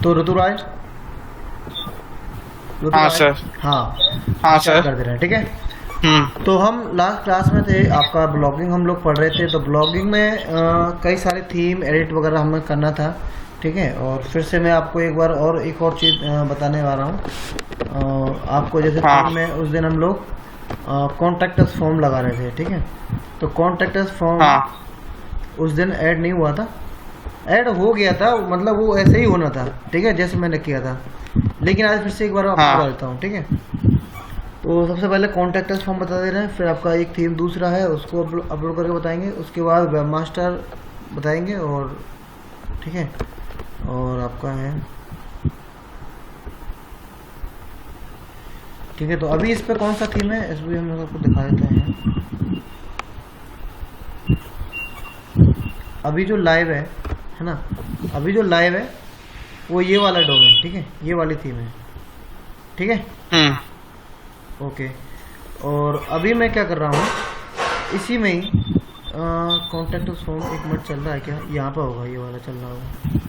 तो ऋतुराज, हाँ ऋतुराज, सर। हाँ हाँ स्टार्ट सर। कर दे रहे हैं, ठीक है। हम्म। तो हम लास्ट क्लास में थे, आपका ब्लॉगिंग हम लोग पढ़ रहे थे। तो ब्लॉगिंग में कई सारे थीम एडिट वगैरह हमें करना था, ठीक है। और फिर से मैं आपको एक बार और एक और चीज़ बताने वाला हूँ। आपको जैसे हाँ थीम में उस दिन हम लोग कॉन्टैक्टस फॉर्म लगा रहे थे, ठीक है। तो कॉन्टैक्टस फॉर्म हाँ उस दिन ऐड नहीं हुआ था, ऐड हो गया था, मतलब वो ऐसे ही होना था, ठीक है, जैसे मैंने किया था। लेकिन आज फिर से एक बार आपको बता हाँ देता हूँ, ठीक है। तो सबसे पहले कॉन्टैक्ट अस फॉर्म बता दे रहे हैं, फिर आपका एक थीम दूसरा है उसको अपलोड करके बताएंगे, उसके बाद वेब मास्टर बताएंगे, और ठीक है। और आपका है, ठीक है। तो अभी इस पे कौन सा थीम है, इस भी हम लोग आपको दिखा देते हैं। अभी जो लाइव है ना, अभी जो लाइव है वो ये वाला डोमेन, ठीक है, ये वाली थीम है, ठीक है। हम्म। ओके। और अभी मैं क्या कर रहा हूँ, इसी में ही कॉन्टैक्ट फॉर्म एक मिनट चल रहा है क्या, यहाँ पे होगा, ये वाला चल रहा होगा।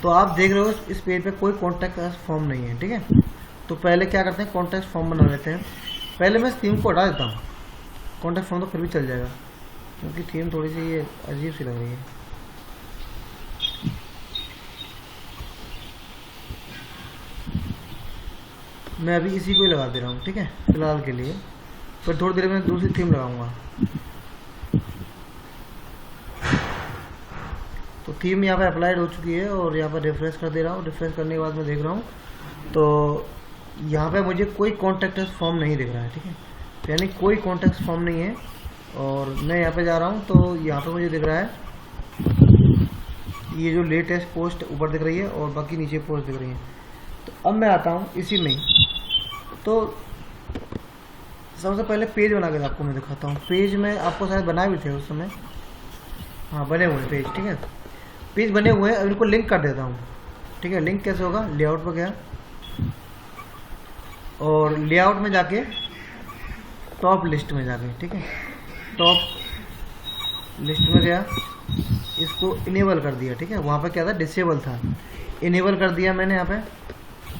तो आप देख रहे हो इस पेज पे कोई कॉन्टैक्ट फॉर्म नहीं है, ठीक है। तो पहले क्या करते हैं, कॉन्टैक्ट फॉर्म बना लेते हैं। पहले मैं इस थीम को हटा देता हूँ, कॉन्टैक्ट फॉर्म तो फिर भी चल जाएगा, क्योंकि थीम थोड़ी सी ये अजीब सी लग रही है। मैं अभी इसी को ही लगा दे रहा हूँ, ठीक है, फिलहाल के लिए। फिर थोड़ी देर में दूसरी थीम लगाऊंगा। तो थीम यहाँ पे अप्लाइड हो चुकी है, और यहाँ पर रिफ्रेश कर दे रहा हूँ। रिफ्रेश करने के बाद मैं देख रहा हूँ, तो यहाँ पे मुझे कोई कॉन्टैक्ट फॉर्म नहीं दिख रहा है, ठीक है। तो यानी कोई कॉन्टैक्ट फॉर्म नहीं है। और मैं यहाँ पे जा रहा हूँ, तो यहाँ पे मुझे दिख रहा है ये जो लेटेस्ट पोस्ट ऊपर दिख रही है, और बाकी नीचे पोस्ट दिख रही है। तो अब मैं आता हूँ इसी में ही। तो सबसे पहले पेज बना के आपको मैं दिखाता हूँ। पेज में आपको शायद बनाए भी थे उस समय, हाँ बने हुए पेज, ठीक है। पेज बने हुए हैं, अब इनको लिंक कर देता हूँ, ठीक है। लिंक कैसे होगा, लेआउट पर गया, और लेआउट में जाके टॉप लिस्ट में जाके, ठीक है, टॉप लिस्ट में गया, इसको इनेबल कर दिया, ठीक है। वहाँ पे क्या था, डिसेबल था, इनेबल कर दिया मैंने यहाँ पे।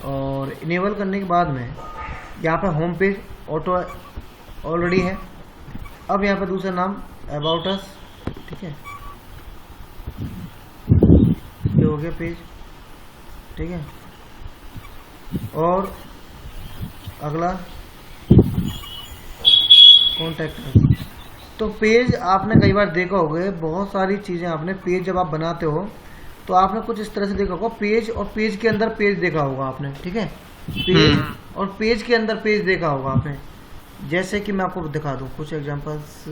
और इनेबल करने के बाद में यहाँ पे होम पेज ऑटो ऑलरेडी है। अब यहाँ पे दूसरा नाम अबाउट अस, ठीक है, ये हो गया पेज, ठीक है। और अगला कॉन्टैक्ट अस। तो पेज आपने कई बार देखा होगा, बहुत सारी चीज़ें आपने पेज जब आप बनाते हो तो आपने कुछ इस तरह से देखा होगा, पेज और पेज के अंदर पेज देखा होगा आपने, ठीक है। पेज और पेज के अंदर पेज देखा होगा आपने। जैसे कि मैं आपको दिखा दूं कुछ एग्जांपल्स,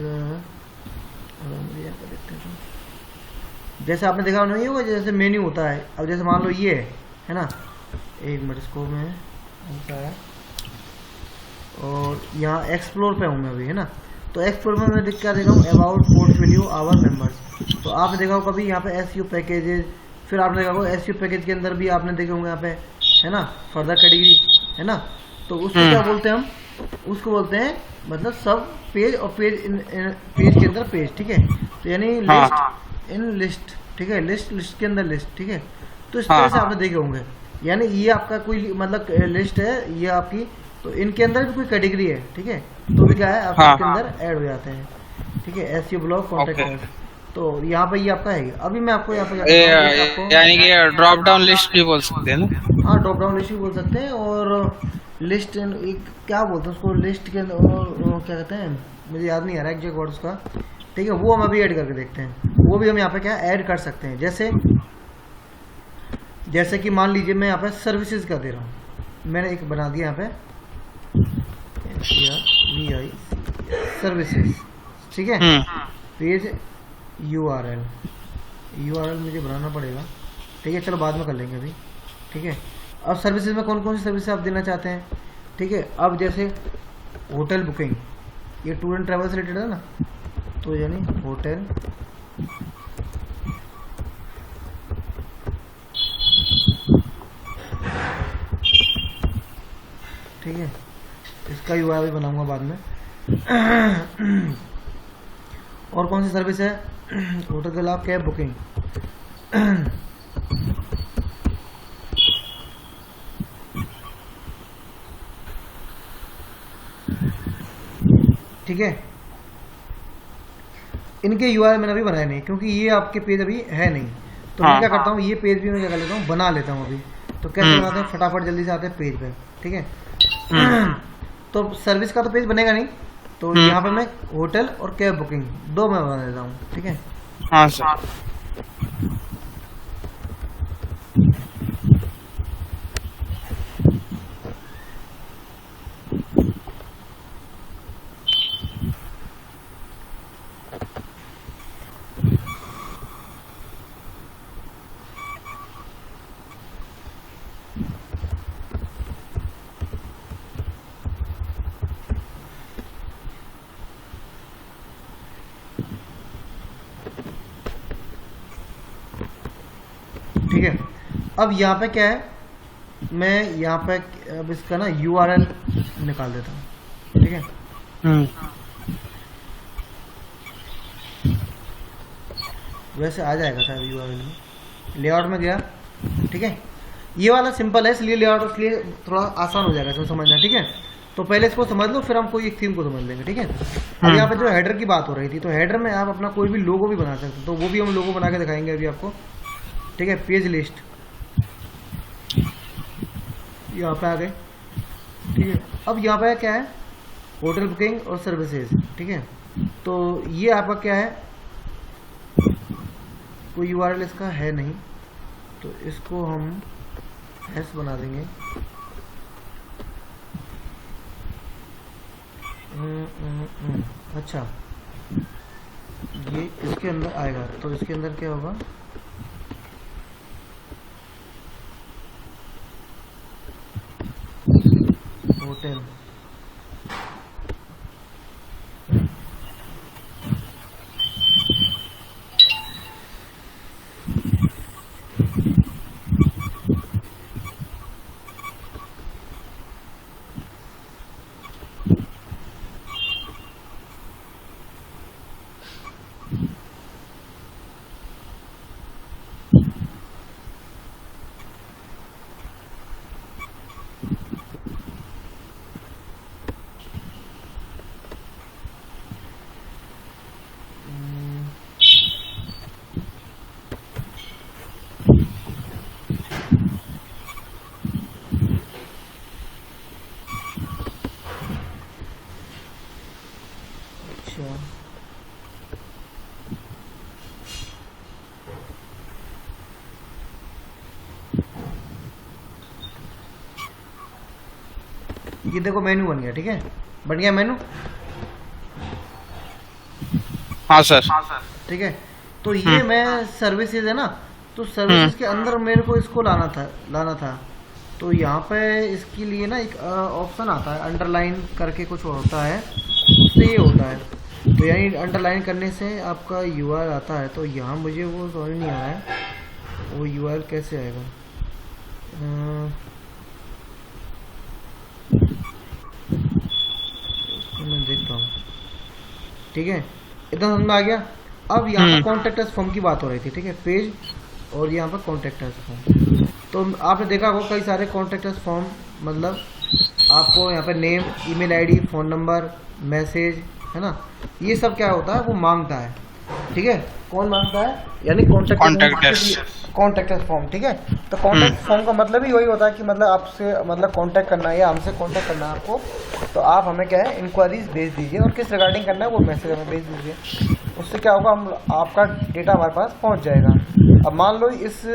जैसे आपने देखा नहीं होगा, जैसे मेन्यू होता है। अब जैसे मान लो ये है ना, एक मिनट इसको मैं है, और यहाँ एक्सप्लोर पे हूँ मैं अभी, है ना। तो एक्सप्लोर में मैं क्या देखा हूँ, अबाउट पोर्टफोलियो आवर मेंबर्स। तो आपने देखा होगा कभी यहाँ पे एसईओ पैकेजेस, फिर आपने देखा होगा एसईओ पैकेज के अंदर भी आपने देखे होंगे यहाँ पे, है ना, फर्दर कैटेगरी, है ना। तो उसको क्या बोलते हैं हम, उसको बोलते हैं मतलब सब पेज, और पेज पेज के अंदर पेज, ठीक है। तो यानी लिस्ट इन लिस्ट, ठीक है, लिस्ट लिस्ट के अंदर लिस्ट, ठीक है। तो इस तरह से आपने देखे होंगे। यानी ये आपका कोई मतलब लिस्ट है ये आपकी, तो इनके अंदर भी कोई कैटेगरी है, ठीक है। तो भी क्या है, आप इसके अंदर ऐड हो जाते हैं, ठीक है। SEO blog contact. तो यहाँ पे ये आपका है। अभी मैं आपको यहाँ पे यानी कि ड्रॉप डाउन लिस्ट भी बोल सकते हैं ना। हाँ, ड्रॉप डाउन लिस्ट भी बोल सकते हैं, और लिस्ट क्या बोलते हैं उसको, लिस्ट के अंदर क्या कहते हैं, मुझे याद नहीं आ रहा एग्जैक्ट वर्ड उसका, ठीक है। वो हम अभी ऐड करके देखते हैं, वो भी हम यहाँ पे क्या ऐड कर सकते हैं। जैसे कि मान लीजिए मैं यहाँ पे सर्विसेज का दे रहा हूँ, मैंने एक बना दिया यहाँ पे VI सर्विसेज, ठीक है। पेज URL मुझे बनाना पड़ेगा, ठीक है, चलो बाद में कर लेंगे अभी, ठीक है। अब सर्विसेज में कौन कौन सी सर्विस आप देना चाहते हैं, ठीक है। अब जैसे होटल बुकिंग, ये टूर एंड ट्रैवल से रिलेटेड है ना, तो यानी होटल, ठीक है, इसका URL बनाऊंगा बाद में। और कौन सी सर्विस है? होटल के अलावा कैब बुकिंग। ठीक है, इनके यूआरएल मैंने अभी बनाए नहीं क्योंकि ये आपके पेज अभी है नहीं, तो मैं क्या करता हूँ, ये पेज भी मैं क्या कर लेता हूँ, बना लेता हूँ अभी। तो कैसे बनाते हैं, फटाफट जल्दी से आते हैं पेज पे। ठीक है, तो सर्विस का तो पेज बनेगा नहीं, तो यहाँ पे मैं होटल और कैब बुकिंग दो मैं बना देता हूँ। ठीक है, हाँ सर। ठीक है, अब यहाँ पे क्या है, मैं यहाँ पे अब इसका ना यूआरएल निकाल देता हूँ। ठीक है, वैसे आ जाएगा शायद यूआरएल में, लेआउट में गया। ठीक है, ये वाला सिंपल है इसलिए लेआउट, इसलिए थोड़ा आसान हो जाएगा इसको समझना। ठीक है, तो पहले इसको समझ लो, फिर हम कोई एक थीम को समझ लेंगे। ठीक है, अब यहाँ पे जो हेडर की बात हो रही थी, तो हेडर में आप अपना कोई भी लोगो भी बना सकते हो, तो वो भी हम लोगो बना के दिखाएंगे अभी आपको। ठीक है, पेज लिस्ट यहाँ पे आ गए। ठीक है, अब यहाँ पे क्या है, होटल बुकिंग और सर्विसेज। ठीक है, तो ये आपका क्या है, कोई यूआरएल इसका है नहीं, तो इसको हम एस बना देंगे। अच्छा, ये इसके अंदर आएगा, तो इसके अंदर क्या होगा, होटल ये देखो मेन्यू बन गया। ठीक है, बन गया मेन्यू। हाँ सर। ठीक है, तो ये मैं सर्विसेज है ना, तो सर्विसेज के अंदर मेरे को इसको लाना था। तो यहाँ पे इसके लिए ना एक ऑप्शन आता है, अंडरलाइन करके कुछ होता है, उससे ये होता है। तो यानी अंडरलाइन करने से आपका यूआरएल आता है। तो यहाँ मुझे वो समझ नहीं आ रहा है, वो यूआरएल कैसे आएगा। मैं देखता हूँ। ठीक है, इतना समझ में आ गया। अब यहाँ पर कॉन्टेक्ट अस फॉर्म की बात हो रही थी। ठीक है, पेज और यहाँ पर कॉन्टेक्ट अस फॉर्म। तो आपने देखा होगा कई सारे कॉन्टेक्ट अस फॉर्म, मतलब आपको यहाँ पे name, email ID, phone number, message, है ना, ये सब क्या होता है, वो मांगता है। ठीक है, कौन मांगता है, यानी कॉन्टेक्ट अस फॉर्म। ठीक है, तो कॉन्टेक्ट फॉर्म का मतलब ही वही होता है कि मतलब आपसे मतलब कॉन्टेक्ट करना है या हमसे कॉन्टेक्ट करना है आपको, तो आप हमें क्या है, इंक्वायरीज भेज दीजिए और किस रिगार्डिंग करना है वो मैसेज हमें भेज दीजिए। उससे क्या होगा, हम आपका डेटा हमारे पास पहुंच जाएगा। अब मान लो इस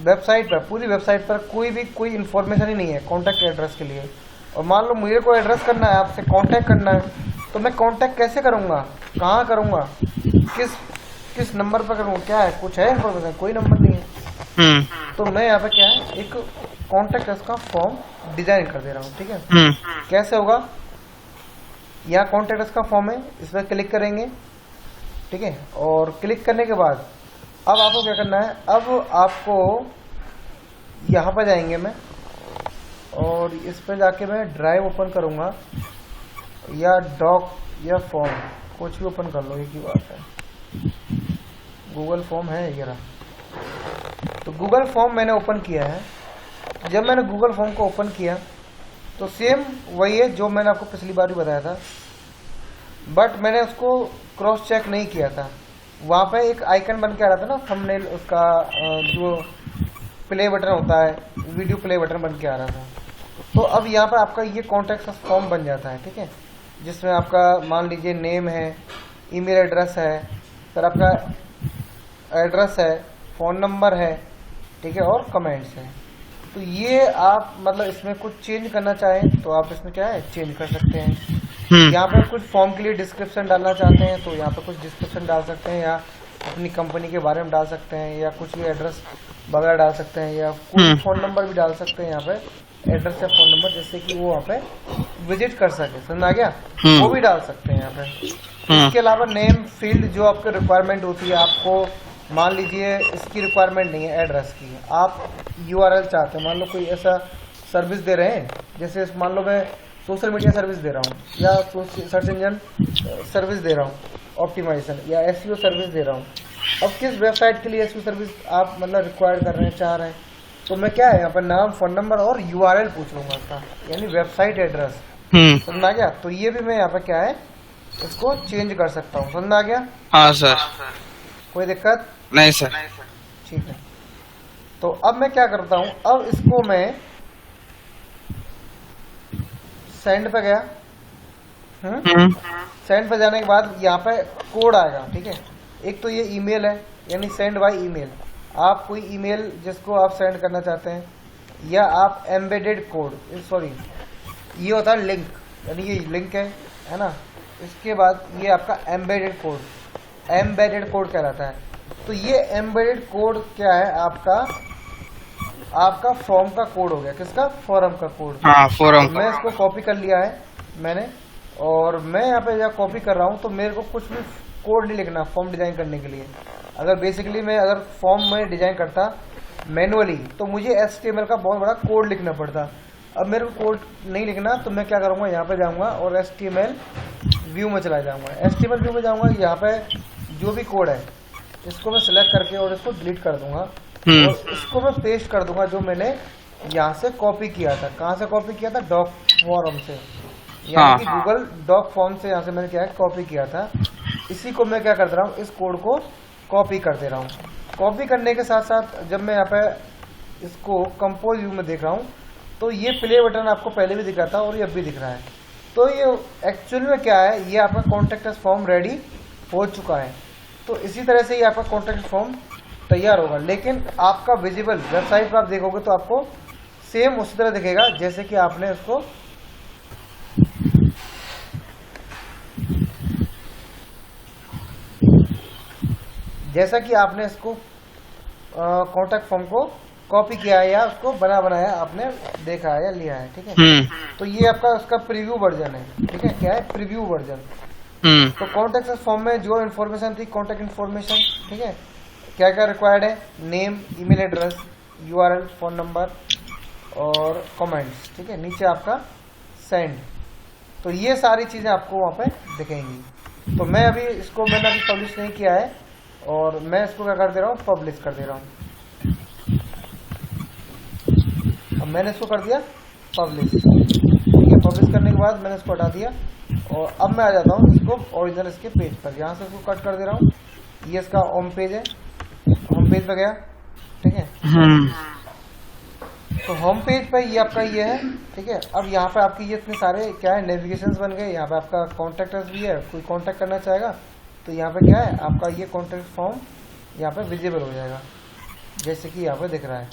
वेबसाइट पर, पूरी वेबसाइट पर कोई इन्फॉर्मेशन ही नहीं है कॉन्टैक्ट एड्रेस के लिए, और मान लो मुझे कोई एड्रेस करना है, आपसे कॉन्टैक्ट करना है, तो मैं कॉन्टैक्ट कैसे करूँगा, कहाँ करूँगा, किस नंबर पर करूँगा, क्या है, कुछ है इन्फॉर्मेशन, कोई नंबर नहीं है। तो मैं यहाँ पे क्या है, एक कॉन्टैक्ट का फॉर्म डिजाइन कर दे रहा हूँ। ठीक है, कैसे होगा, यहाँ कॉन्टैक्ट का फॉर्म है, इस पर क्लिक करेंगे। ठीक है, और क्लिक करने के बाद अब आपको क्या करना है, अब आपको यहाँ पर जाएंगे मैं, और इस पर जाके मैं ड्राइव ओपन करूँगा या डॉक या फॉर्म, कुछ भी ओपन कर लो, एक ही बात है। गूगल फॉर्म है ये रहा। तो गूगल फॉर्म मैंने ओपन किया है। जब मैंने गूगल फॉर्म को ओपन किया तो सेम वही है जो मैंने आपको पिछली बार भी बताया था, बट मैंने उसको क्रॉस चेक नहीं किया था। वहाँ पे एक आइकन बन के आ रहा था ना थंबनेल, उसका जो प्ले बटन होता है, वीडियो प्ले बटन बन के आ रहा था। तो अब यहाँ पर आपका ये कॉन्टैक्ट फॉर्म बन जाता है, ठीक है, जिसमें आपका मान लीजिए नेम है, ईमेल एड्रेस है, फिर आपका एड्रेस है, फ़ोन नंबर है, ठीक है, और कमेंट्स है। तो ये आप मतलब इसमें कुछ चेंज करना चाहें तो आप इसमें क्या है चेंज कर सकते हैं। यहाँ पर कुछ फॉर्म के लिए डिस्क्रिप्शन डालना चाहते हैं तो यहाँ पर कुछ डिस्क्रिप्शन डाल सकते हैं, या अपनी कंपनी के बारे में डाल सकते हैं, या कुछ भी एड्रेस वगैरह डाल सकते हैं, या कोई फ़ोन नंबर भी डाल सकते हैं यहाँ पे, एड्रेस या फ़ोन नंबर, जिससे कि वो वहाँ पे विजिट कर सके। समझ आ गया? वो भी डाल सकते हैं यहाँ पे। इसके अलावा नेम फील्ड जो आपके रिक्वायरमेंट होती है, आपको मान लीजिए इसकी रिक्वायरमेंट नहीं है एड्रेस की, आप URL चाहते हैं, मान लो कोई ऐसा सर्विस दे रहे हैं, जैसे मान लो मैं सोशल मीडिया सर्विस दे रहा हूँ, या सर्च इंजन सर्विस दे रहा हूँ, ऑप्टिमाइजेशन या SEO सर्विस दे रहा हूँ। अब किस वेबसाइट के लिए SEO सर्विस आप मतलब रिक्वायर कर रहे हैं, चाह रहे हैं, तो मैं क्या है यहाँ पर नाम, फ़ोन नंबर और URL पूछ लूँगा उसका, यानी वेबसाइट एड्रेस। समझ आ गया? तो ये भी मैं यहाँ पर क्या है इसको चेंज कर सकता हूँ। समझ आ गया? हाँ सर। कोई दिक्कत नहीं सर। ठीक है। तो अब मैं क्या करता हूं, अब इसको मैं सेंड पे गया। सेंड पे जाने के बाद यहाँ पे कोड आएगा, ठीक है। एक तो ये ईमेल है, यानी सेंड बाय ईमेल। आप कोई ईमेल जिसको आप सेंड करना चाहते हैं, या आप एम्बेडेड कोड, सॉरी ये होता है लिंक, यानी ये लिंक है ना। इसके बाद ये आपका एम्बेडेड कोड कहलाता है। तो ये एम्बेडेड कोड क्या है, आपका फॉर्म का कोड हो गया। किसका? फॉर्म का कोड। हाँ, फॉर्म। मैं इसको कॉपी कर लिया है मैंने, और मैं यहाँ पे जब कॉपी कर रहा हूँ तो मेरे को कुछ भी कोड नहीं लिखना फॉर्म डिजाइन करने के लिए। अगर बेसिकली मैं अगर फॉर्म में डिजाइन करता मैनुअली तो मुझे HTML का बहुत बड़ा कोड लिखना पड़ता। अब मेरे को कोड नहीं लिखना, तो मैं क्या करूँगा, यहाँ पे जाऊँगा और HTML व्यू में चला जाऊँगा। HTML व्यू में जाऊँगा, यहाँ पे जो भी कोड है इसको मैं सिलेक्ट करके और इसको डिलीट कर दूंगा, और इसको मैं पेस्ट कर दूंगा जो मैंने यहाँ से कॉपी किया था। कहाँ से कॉपी किया था? डॉक फॉर्म से, यानी कि गूगल डॉक फॉर्म से यहाँ से मैंने क्या है कॉपी किया था। इसी को मैं क्या कर दे रहा हूँ, इस कोड को कॉपी कर दे रहा हूँ। कॉपी करने के साथ साथ जब मैं यहाँ पे इसको कंपोज व्यू में देख रहा हूँ तो ये प्ले बटन आपको पहले भी दिखा था और ये अब भी दिख रहा है। तो ये एक्चुअली में क्या है, ये आपका कॉन्टैक्ट अस फॉर्म रेडी हो चुका है। तो इसी तरह से ही आपका कॉन्टैक्ट फॉर्म तैयार होगा, लेकिन आपका विजिबल वेबसाइट पर आप देखोगे तो आपको सेम उसी तरह दिखेगा जैसे कि आपने उसको इसको कॉन्टैक्ट फॉर्म को कॉपी किया है या उसको बनाया आपने देखा है या लिया है, ठीक है। तो ये आपका उसका प्रीव्यू वर्जन है, ठीक है। क्या है? Preview version. तो कॉन्टैक्ट फॉर्म में जो इन्फॉर्मेशन थी, कॉन्टैक्ट इन्फॉर्मेशन, ठीक है, क्या क्या रिक्वायर्ड है, name, email address, URL, phone number और कमेंट्स, ठीक है। नीचे आपका सेंड। तो ये सारी चीज़ें आपको वहाँ पे दिखेंगी। तो मैं अभी इसको मैंने अभी पब्लिश नहीं किया है, और मैं इसको क्या कर दे रहा हूँ, पब्लिश कर दे रहा हूँ। अब मैंने इसको कर दिया पब्लिश, ठीक है। पब्लिश करने के बाद मैंने इसको हटा दिया, और अब मैं आ जाता हूँ इसको ओरिजिनल इसके पेज पर। यहाँ से इसको कट कर दे रहा हूँ। ये इसका होम पेज है, होम पेज पर गया, ठीक है। तो होम पेज पर ये आपका ये है, ठीक है। अब यहाँ पे आपके ये इतने सारे क्या है नेविगेशंस बन गए। यहाँ पे आपका कॉन्टैक्ट अस भी है, कोई कॉन्टैक्ट करना चाहेगा तो यहाँ पे क्या है आपका ये कॉन्टैक्ट फॉर्म यहाँ पे विजिबल हो जाएगा, जैसे कि यहाँ पे दिख रहा है।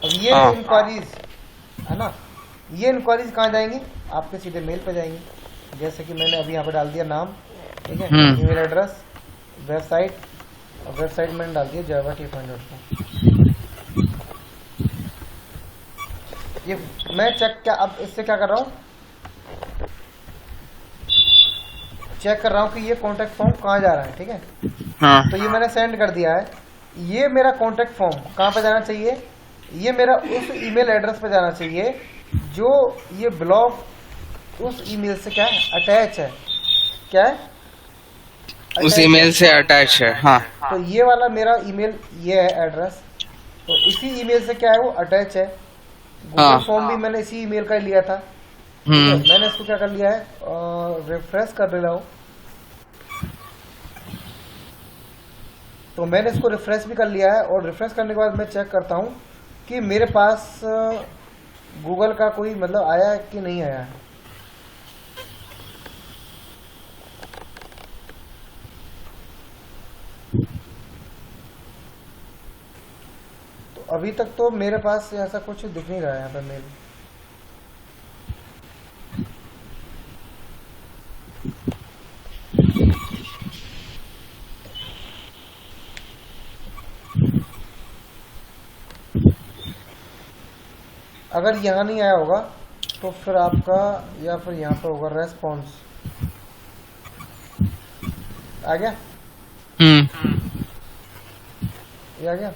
अब ये इंक्वायरीज है ना, ये इंक्वायरीज कहाँ जाएंगी, आपके सीधे मेल पे जाएंगी। जैसे कि मैंने अभी यहाँ पे डाल दिया नाम, ठीक है, ईमेल एड्रेस, वेबसाइट, और वेबसाइट मैंने डाल दिया java.com। ये मैं चेक क्या अब इससे क्या कर रहा हूँ, चेक कर रहा हूँ कि ये कॉन्टैक्ट फॉर्म कहाँ जा रहा है, ठीक है। तो ये मैंने सेंड कर दिया है। ये मेरा कॉन्टैक्ट फॉर्म कहाँ पे जाना चाहिए, ये मेरा उस ईमेल एड्रेस पे जाना चाहिए जो ये ब्लॉग उस ईमेल से क्या है अटैच है। क्या है? उस ईमेल से अटैच है। हाँ तो ये वाला मेरा ईमेल ये है एड्रेस, तो इसी ईमेल से क्या है वो अटैच है। गूगल हाँ। फॉर्म भी मैंने इसी ईमेल का ही लिया था। ठीक है, मैंने इसको क्या कर लिया है, रिफ्रेश कर ले रहा हूँ। तो मैंने इसको रिफ्रेश भी कर लिया है, और रिफ्रेश करने के बाद मैं चेक करता हूँ कि मेरे पास गूगल का कोई मतलब आया है कि नहीं आया है। तो अभी तक तो मेरे पास ऐसा कुछ दिख नहीं रहा है यहाँ पे मेल। अगर यहाँ नहीं आया होगा तो फिर आपका या फिर यहाँ पे होगा रेस्पॉन्स। आ गया? ये आ गया।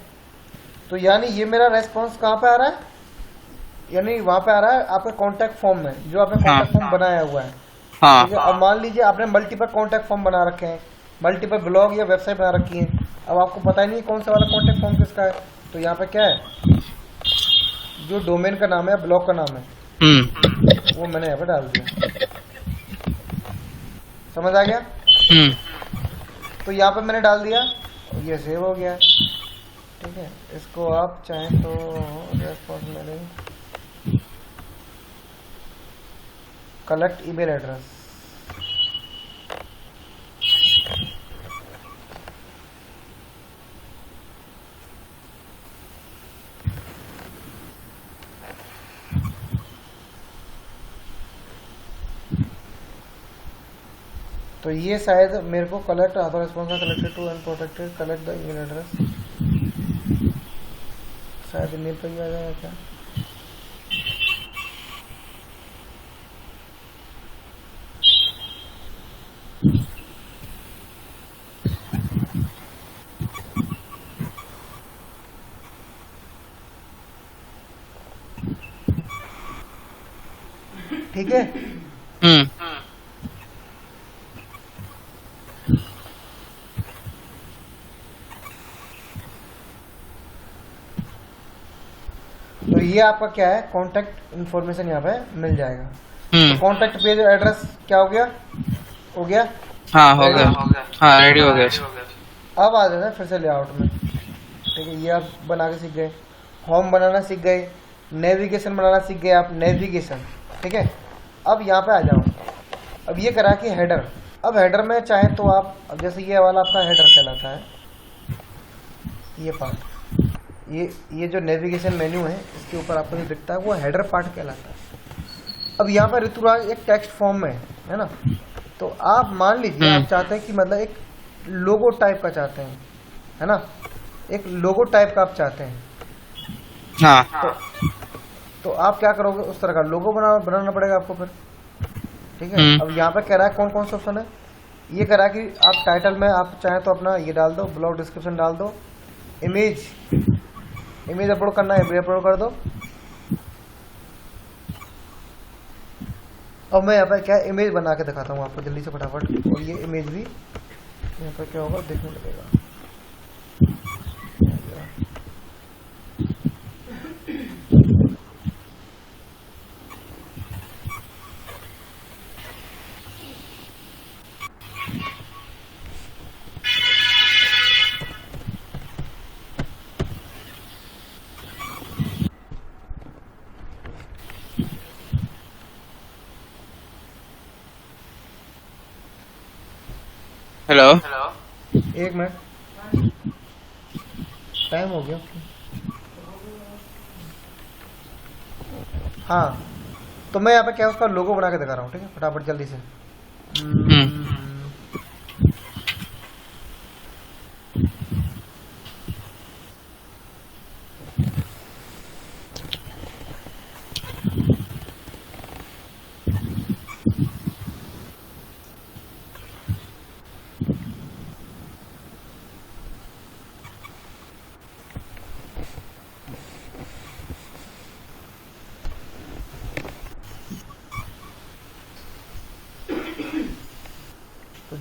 तो यानी ये मेरा रेस्पॉन्स कहाँ पे आ रहा है, यानी वहाँ पे आ रहा है आपके कॉन्टैक्ट फॉर्म में, जो आपने कॉन्टैक्ट फॉर्म बनाया हुआ है। हाँ। ठीक है, अब मान लीजिए आपने मल्टीपल कॉन्टैक्ट फॉर्म बना रखे हैं, मल्टीपल ब्लॉग या वेबसाइट बना रखी है, अब आपको पता ही नहीं कौन सा वाला कॉन्टैक्ट फॉर्म किसका है। तो यहाँ पे क्या है, जो डोमेन का नाम है, ब्लॉग का नाम है, वो मैंने यहाँ पे डाल दिया। समझ आ गया? तो यहाँ पे मैंने डाल दिया, ये सेव हो गया। ठीक है, इसको आप चाहें तो रेस्पॉन्स में दें, कलेक्ट ईमेल एड्रेस। तो ये शायद मेरे को collect Aadhaar response collected to and protected collect the email address, शायद ईमेल पर ही आ जाएगा क्या। ठीक है, तो ये आपका क्या है, कॉन्टैक्ट इन्फॉर्मेशन यहाँ पे मिल जाएगा। तो कॉन्टैक्ट पेज एड्रेस क्या हो गया, हो गया। हाँ हो गया। हाँ रेडी हो गया। अब आ जाता है फिर से लेआउट में। ठीक है, ये आप बना के सीख गए, होम बनाना सीख गए, नेविगेशन बनाना सीख गए आप, नेविगेशन। ठीक है, अब यहाँ पे आ जाओ। अब ये करा कि हेडर, अब हेडर में चाहे तो आप, अब जैसे ये वाला आपका हेडर कहलाता है, ये पार्ट, ये जो नेविगेशन मेन्यू है इसके ऊपर आपको जो दिखता है वो हेडर पार्ट कहलाता है। अब यहाँ पर ऋतुराज एक टेक्स्ट फॉर्म में है ना, तो आप मान लीजिए आप चाहते हैं कि मतलब एक लोगो टाइप का चाहते हैं, है ना, एक लोगो टाइप का आप चाहते हैं। हाँ। तो आप क्या करोगे, उस तरह का लोगो बनाना पड़ेगा आपको फिर। ठीक है, अब यहाँ पे कह रहा है कौन कौन से ऑप्शन है, ये कह रहा है कि आप टाइटल में आप चाहें तो अपना ये डाल दो, ब्लॉग डिस्क्रिप्शन डाल दो, इमेज अपलोड करना है, इमेज अपलोड कर दो। अब मैं यहाँ पर क्या इमेज बना के दिखाता हूँ आपको जल्दी से फटाफट, और ये इमेज भी यहाँ पर क्या होगा देखने लगेगा। हेलो। एक मिनट, टाइम हो गया। हाँ, तो मैं यहाँ पे क्या उसका लोगो बना के दिखा रहा हूँ। ठीक है, फटाफट जल्दी से।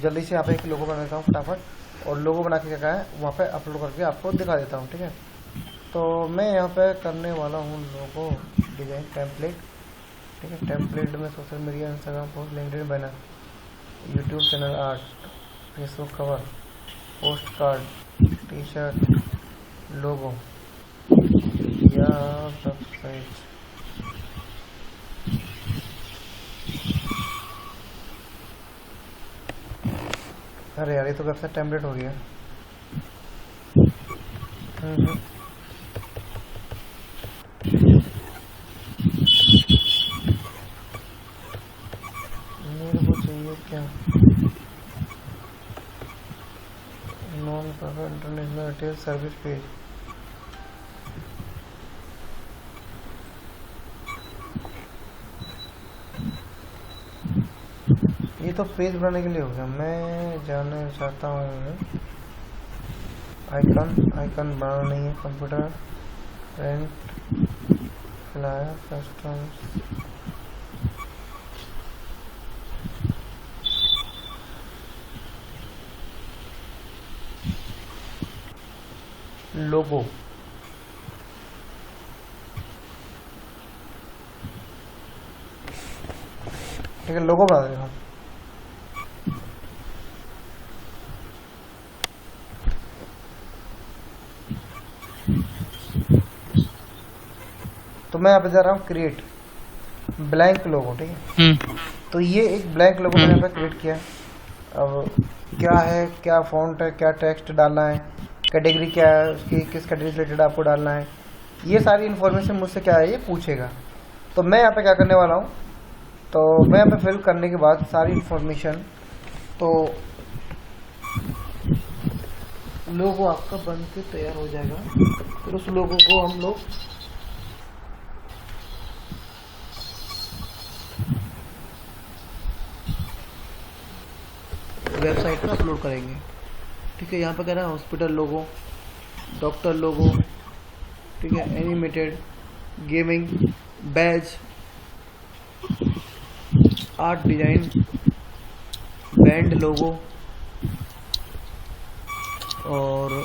जल्दी से यहाँ पे एक लोगो बना देता हूँ फटाफट, और लोगो बना के क्या है वहाँ पे अपलोड करके आपको दिखा देता हूँ, ठीक है। तो मैं यहाँ पे करने वाला हूँ लोगो डिज़ाइन टेम्पलेट, ठीक है। टेम्पलेट में social media, Instagram post, LinkedIn banner, YouTube channel art, Facebook cover, post card, T shirt, logo या वेबसाइट। अरे यार ये तो वेबसाइट टेम्पलेट हो गया। मेरे को चाहिए क्या, non profit international retail service page. ये तो पेज बनाने के लिए हो गया। मैं जानना चाहता हूँ आइकन बनाना नहीं है, कंप्यूटर रेंट, फ्लायर, कस्टम्स, लोगो, ठीक है, लोगो बना देगा। तो मैं यहाँ पे जा रहा हूँ क्रिएट ब्लैंक लोगो, ठीक है। तो ये एक ब्लैंक लोगो मैंने यहाँ पे क्रिएट किया। अब क्या है, क्या फॉन्ट है, क्या टेक्स्ट डालना है, कैटेगरी क्या है उसकी, किस कैटेगरी से रिलेटेड आपको डालना है, ये सारी इन्फॉर्मेशन मुझसे क्या है ये पूछेगा। तो मैं यहाँ पे क्या करने वाला हूँ, तो मैं यहाँ पे फिल करने के बाद सारी इन्फॉर्मेशन, तो लोगो आपका बन के तैयार हो जाएगा। फिर उस लोगो को हम लोग वेबसाइट पर अपलोड करेंगे, ठीक है। यहाँ पर कह रहा है हॉस्पिटल लोगो, डॉक्टर लोगो, ठीक है, animated, gaming, badge, art design, band logo और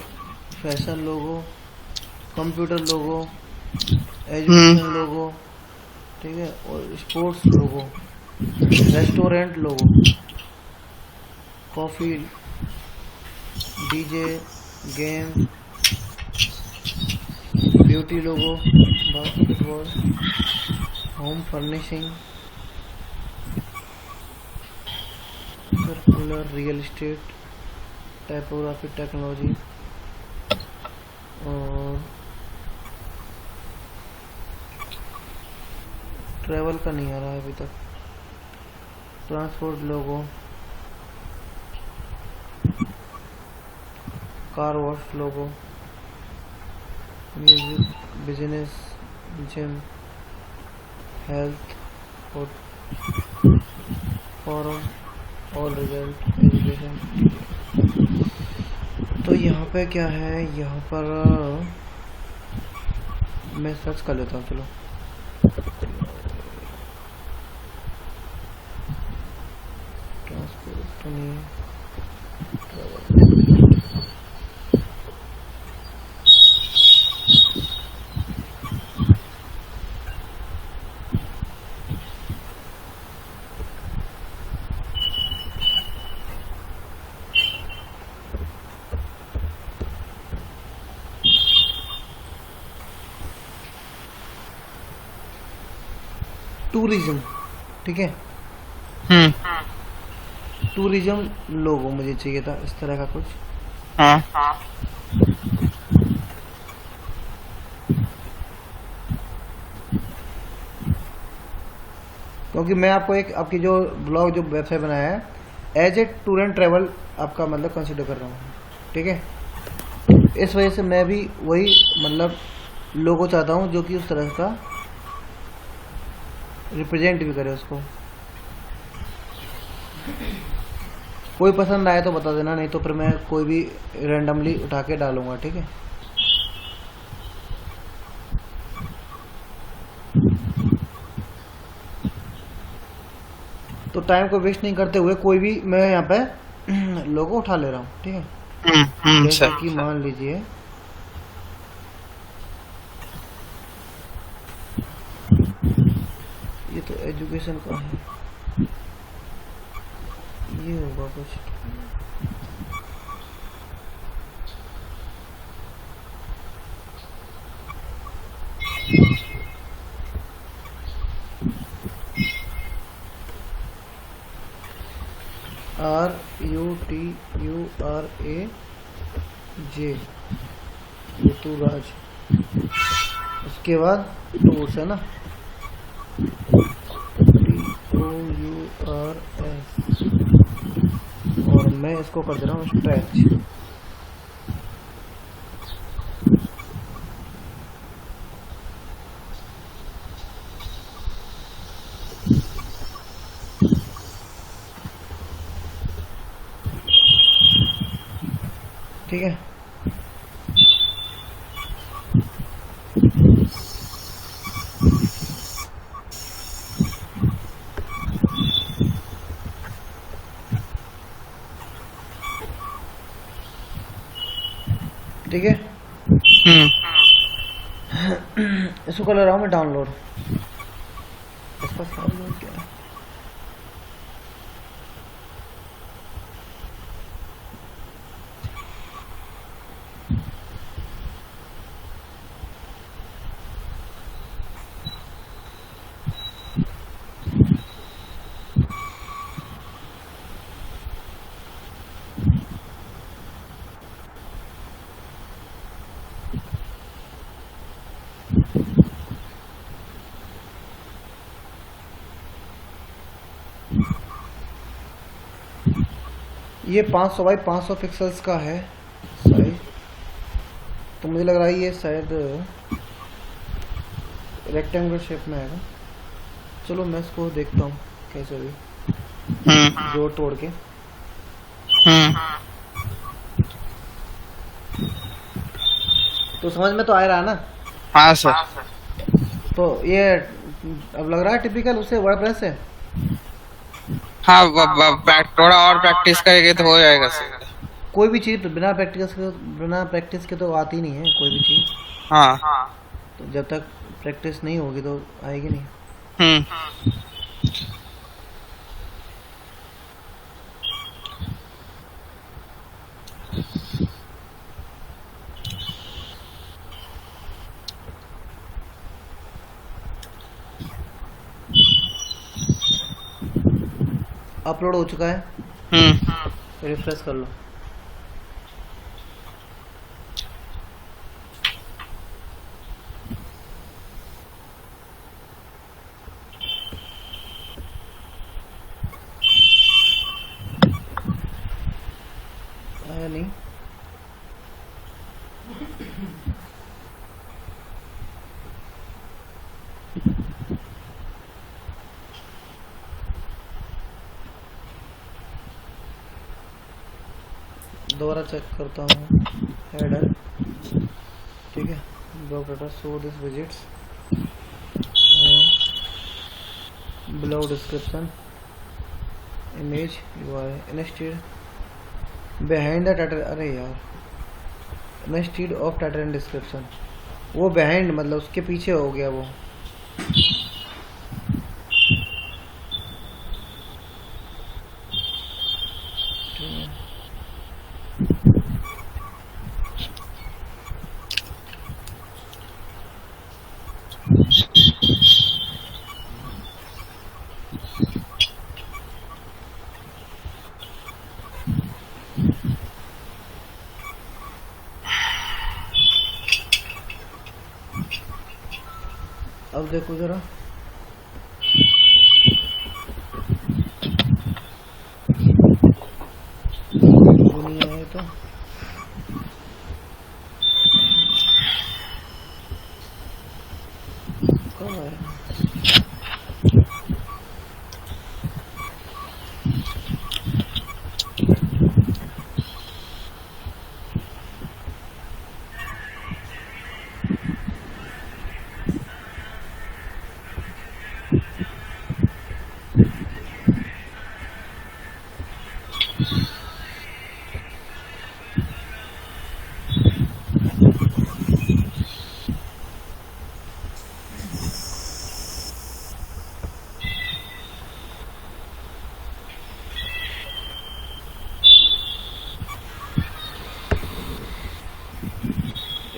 fashion logo, computer logo, education logo, ठीक है, और sports logo, restaurant logo, coffee, DJ, game, beauty logo, basketball, home furnishing, circular, real estate, typography, technology और travel का नहीं आ रहा है अभी तक, transport logo, car wash logo, music, business, gym, health, forum, all result, education. तो यहाँ पे क्या है, यहाँ पर मैं सर्च कर लेता हूँ, चलो। ट्रांसपोर्ट नहीं, टूरिज्म, ठीक है, टूरिज्म लोगो मुझे चाहिए था इस तरह का कुछ। क्योंकि मैं आपको एक आपकी जो ब्लॉग जो वेबसाइट बनाया है as a tour and travel आपका मतलब कंसिडर कर रहा हूँ, ठीक है। इस वजह से मैं भी वही मतलब लोगो चाहता हूँ जो कि उस तरह का रिप्रेजेंट भी करे उसको। कोई पसंद आए तो बता देना, नहीं तो फिर मैं कोई भी रैंडमली उठा के डालूंगा, ठीक है। तो टाइम को वेस्ट नहीं करते हुए कोई भी मैं यहाँ पे लोगो उठा ले रहा हूँ, ठीक है। जैसा सर कि मान लीजिए ये तो एजुकेशन का है, ये होगा कुछ। RUTURAJ, ऋतुराज। उसके बाद टूर्स है ना, TOURS, और मैं इसको कर दे रहा हूँ स्ट्रेच। ठीक है, ठीक है। इसको कर ले रहा हूँ मैं डाउनलोड। इसका फाइल क्या है? ये 500 बाई 500 पिक्सल्स का है साइज, तो मुझे लग रहा है ये शायद रेक्टेंगुलर शेप में आएगा। चलो मैं इसको देखता हूँ कैसे भी जोड़ तोड़ के। तो समझ में तो आ रहा है ना? हाँ सर। तो ये अब लग रहा है टिपिकल उसे वर्डप्रेस है। हाँ थोड़ा और प्रैक्टिस करेंगे तो हो जाएगा सर। कोई भी चीज़ बिना प्रैक्टिस के तो आती नहीं है कोई भी चीज़। हाँ। तो जब तक प्रैक्टिस नहीं होगी तो आएगी नहीं। अपलोड हो चुका है, रिफ्रेश कर लो। आया नहीं। दोबारा चेक करता हूँ हेडर, ठीक है। Block data show this visits, below description, image URL instead behind the title. अरे यार instead of title and description, वो बिहाइंड मतलब उसके पीछे हो गया वो। अब देखो जरा, दुनिया है तो कब आया?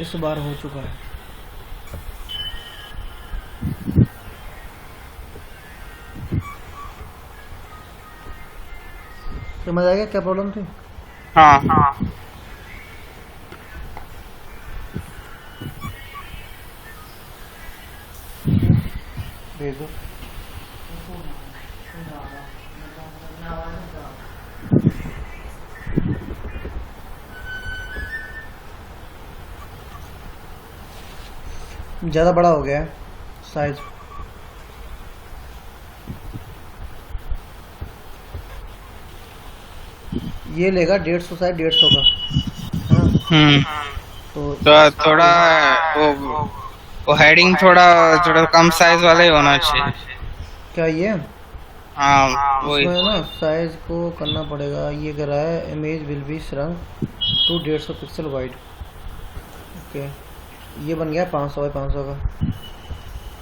इस बार हो चुका है। समझ आ गया क्या प्रॉब्लम थी? हाँ भेज दो। ज़्यादा बड़ा हो गया है साइज। ये लेगा 150 साइज 150 का, है ना? तो तो थोड़ा वो हेडिंग थोड़ा थोड़ा कम साइज वाला ही होना चाहिए। क्या ये हाँ वही। इसमें ना साइज को करना पड़ेगा। ये कह रहा है image will be shrunk to 150 pixel wide. Okay, ये बन गया 500 बाई 500 का।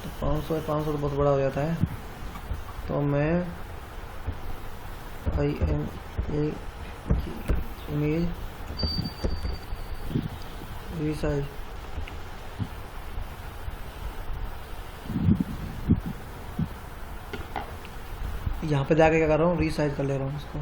तो 500 बाई 500 तो बहुत बड़ा हो जाता है। तो मैं इमेज रीसाइज यहाँ पे जाके क्या कर रहा हूँ, रीसाइज कर ले रहा हूँ इसको।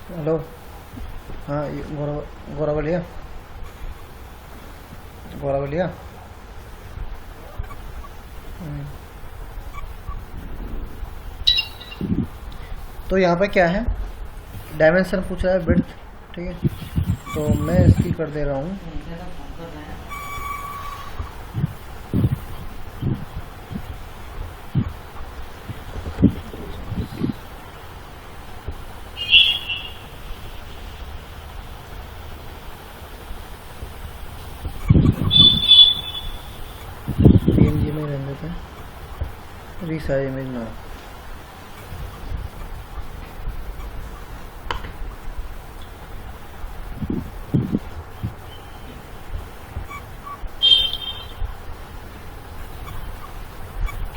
हेलो, हाँ ये गौरवलिया तो यहाँ पे क्या है, डायमेंशन पूछ रहा है, विड्थ, ठीक है। तो मैं इसकी कर दे रहा हूँ PNG में रहने देते हैं, रीसाइज इमेज ना।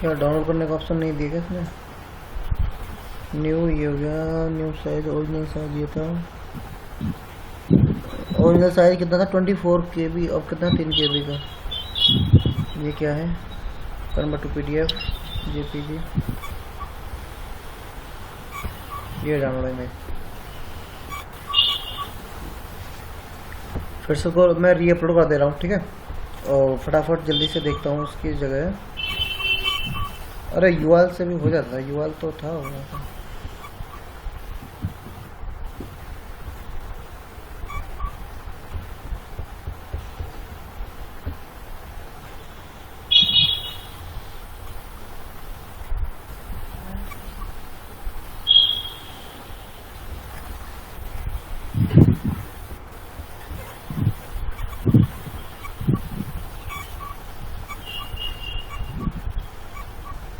क्या डाउनलोड करने का ऑप्शन नहीं दिया क्या इसमें? न्यू ये हो गया, न्यू साइज, ओरिजिनल साइज ये था। ओरिजिनल साइज कितना था? 24 KB और कितना 3 KB का। ये क्या है? Convert to PDF JPG। ये डाउनलोड इमेज। फिर से को मैं रीअपलोड कर दे रहा हूँ, ठीक है। और फटाफट जल्दी से देखता हूँ उसकी जगह। अरे URL से भी हो जाता है, URL तो था हो जाता।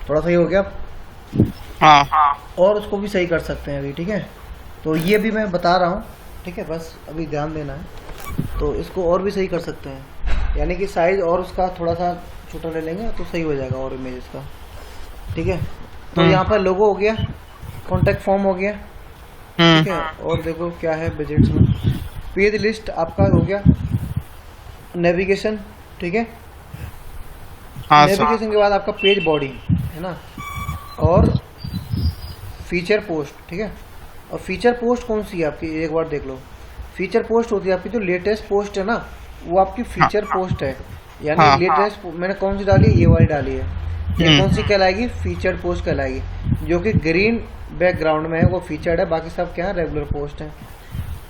थोड़ा सही हो गया। हाँ और उसको भी सही कर सकते हैं अभी, ठीक है। तो ये भी मैं बता रहा हूँ, ठीक है, बस अभी ध्यान देना है। तो इसको और भी सही कर सकते हैं, यानी कि साइज और उसका थोड़ा सा छोटा ले लेंगे तो सही हो जाएगा और इमेज का, ठीक है। तो यहाँ पर लोगो हो गया, कॉन्टेक्ट फॉर्म हो गया, ठीक है। और देखो क्या है बजट्स में, पेज लिस्ट आपका हो गया, नेविगेशन, ठीक है। हाँ नेविगेशन के बाद आपका पेज बॉडी है ना, और फीचर पोस्ट, ठीक है। और फीचर पोस्ट कौन सी है आपकी, एक बार देख लो। फीचर पोस्ट होती है आपकी जो लेटेस्ट पोस्ट है ना, वो आपकी फीचर पोस्ट है। यानी लेटेस्ट मैंने कौन सी डाली है, ये वाली डाली है। ये कौन सी कहलाएगी, फीचर्ड पोस्ट कहलाएगी, जो कि ग्रीन बैकग्राउंड में है वो फीचर्ड है, बाकी सब क्या है, रेगुलर पोस्ट है।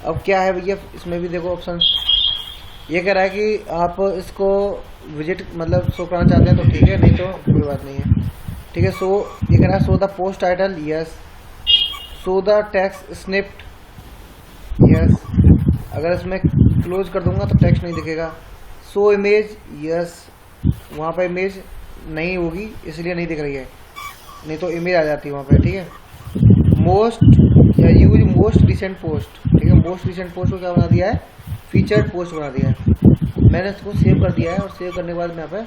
अब क्या है भैया, इसमें भी देखो ऑप्शन, ये कह रहा है कि आप इसको विजिट मतलब शो कराना चाहते हैं तो ठीक है, नहीं तो कोई बात नहीं है, ठीक है। सो ये कह रहा है show the post title, yes. Show the text snippet, yes. अगर इसमें क्लोज कर दूंगा तो टेक्स्ट नहीं दिखेगा। Show image, yes. वहाँ पर इमेज नहीं होगी इसलिए नहीं दिख रही है, नहीं तो इमेज आ जाती है वहाँ पे, ठीक है। मोस्ट या यूज मोस्ट रिसेंट पोस्ट, ठीक है। मोस्ट रिसेंट पोस्ट को क्या बना दिया है, फीचर्ड पोस्ट बना दिया है। मैंने इसको सेव कर दिया है और सेव करने के बाद मैं यहाँ पे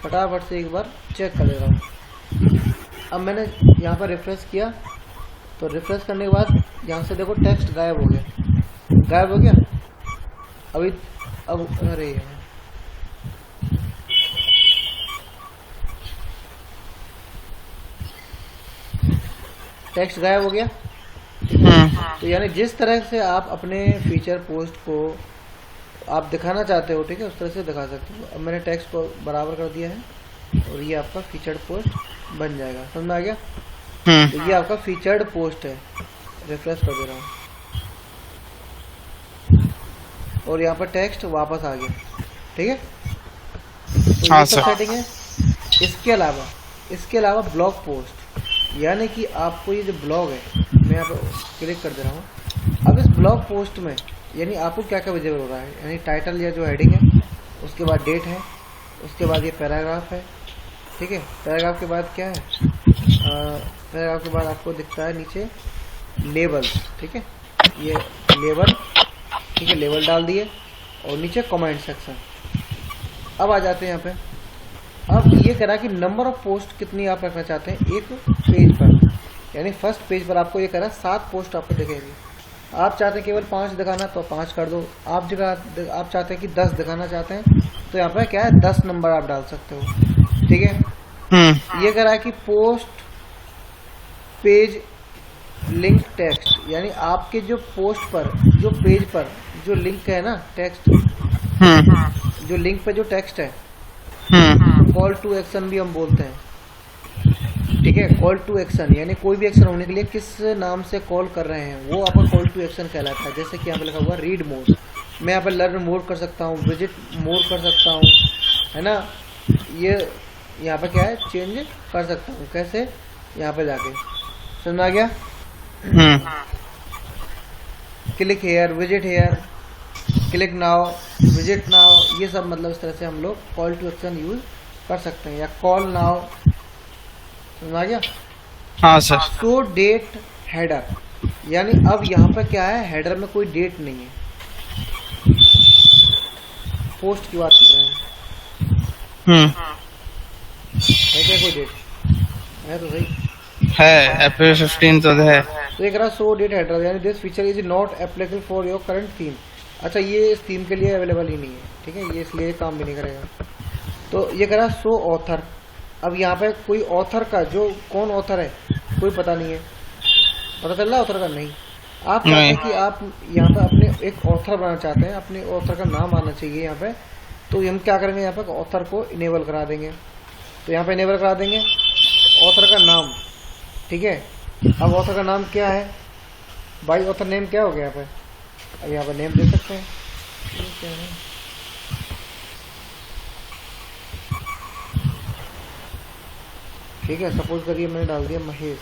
फटाफट से एक बार चेक कर ले रहा हूँ। अब मैंने यहाँ पर रिफ्रेश किया, तो रिफ्रेश करने के बाद यहाँ से देखो टेक्स्ट गायब हो गया, गायब हो गया। अभी अब अरे टेक्स्ट गायब हो गया। तो यानी जिस तरह से आप अपने फीचर पोस्ट को आप दिखाना चाहते हो, ठीक है, उस तरह से दिखा सकते हो। अब मैंने टेक्स्ट को बराबर कर दिया है और ये आपका फीचर्ड पोस्ट बन जाएगा, समझ में आ गया। तो ये आपका फीचर्ड पोस्ट है। रिफ्रेश कर दे रहा हूँ और यहाँ पर टेक्स्ट वापस आ गया, ठीक है। तो हाँ ये सब सर। सेटिंग है। इसके अलावा ब्लॉग पोस्ट, यानी कि आपको ये जो ब्लॉग है, मैं यहाँ पर क्लिक कर दे रहा हूँ। अब इस ब्लॉग पोस्ट में यानी आपको क्या क्या विजिबल हो रहा है, यानी टाइटल या जो हेडिंग है, उसके बाद डेट है, उसके बाद ये पैराग्राफ है, ठीक है। पैराग्राफ के बाद क्या है, पैराग्राफ के बाद आपको दिखता है नीचे लेबल, ठीक है, ये लेबल, ठीक है, लेबल डाल दिए और नीचे कमेंट सेक्शन। अब आ जाते हैं यहाँ पे। अब ये कह रहा है कि नंबर ऑफ पोस्ट कितनी आप रखना चाहते हैं एक पेज पर, यानी फर्स्ट पेज पर आपको ये कह रहा है 7 पोस्ट आपको दिखेगी। आप चाहते हैं केवल 5 दिखाना तो 5 कर दो, आप चाहते हैं कि 10 दिखाना चाहते हैं तो यहाँ पर क्या है 10 नंबर आप डाल सकते हो, ठीक है। ये कह रहा है कि पोस्ट पेज लिंक टेक्स्ट, यानी आपके जो पोस्ट पर, जो पेज पर जो लिंक है ना, टेक्स्ट जो लिंक पे जो टेक्स्ट है, कॉल टू एक्शन भी हम बोलते हैं, ठीक है। कॉल टू एक्शन यानी कोई भी एक्शन होने के लिए किस नाम से कॉल कर रहे हैं, वो आपका कॉल टू एक्शन कहलाता है। जैसे कि यहाँ पे लिखा हुआ रीड मोड, मैं यहाँ पे लर्न मोड कर सकता हूँ, विजिट मोड कर सकता हूँ, है ना। ये यहाँ पे क्या है, चेंज कर सकता हूँ, कैसे, यहाँ पे जाके, समझ आ गया। Click here, visit hair, click now, visit now, ये सब मतलब इस तरह से हम लोग कॉल टू एक्शन यूज कर सकते हैं, या कॉल नाउ, समझ आ गया। हाँ सर। शो डेट हेडर, यानी अब यहाँ पर क्या है, हेडर में कोई डेट नहीं है, पोस्ट की बात कर रहे हैं, है क्या कोई डेट, है तो सही है, अप्रैल 15 तो है। तो एक रहा शो डेट हेडर, यानी this feature is not applicable for your current theme. अच्छा, ये इस थीम के लिए अवेलेबल ही नहीं है, ठीक है, ये इसलिए काम भी नहीं करेगा। तो ये कह रहा शो ऑथर, अब यहाँ पे कोई ऑथर का, जो कौन ऑथर है कोई पता नहीं है, पता चल रहा ऑथर का नहीं। आप चाहते हैं कि आप यहाँ पे अपने एक ऑथर बनाना चाहते हैं, अपने ऑथर का नाम आना चाहिए यहाँ पे, तो हम क्या करेंगे, यहाँ पे ऑथर को इनेबल करा देंगे। तो यहाँ पे इनेबल करा देंगे ऑथर का नाम, ठीक है। अब ऑथर का नाम क्या है भाई, ऑथर नेम क्या हो गया यहाँ पे, अब यहाँ पे नेम दे सकते हैं, ठीक है। सपोज करिए मैंने डाल दिया महेश,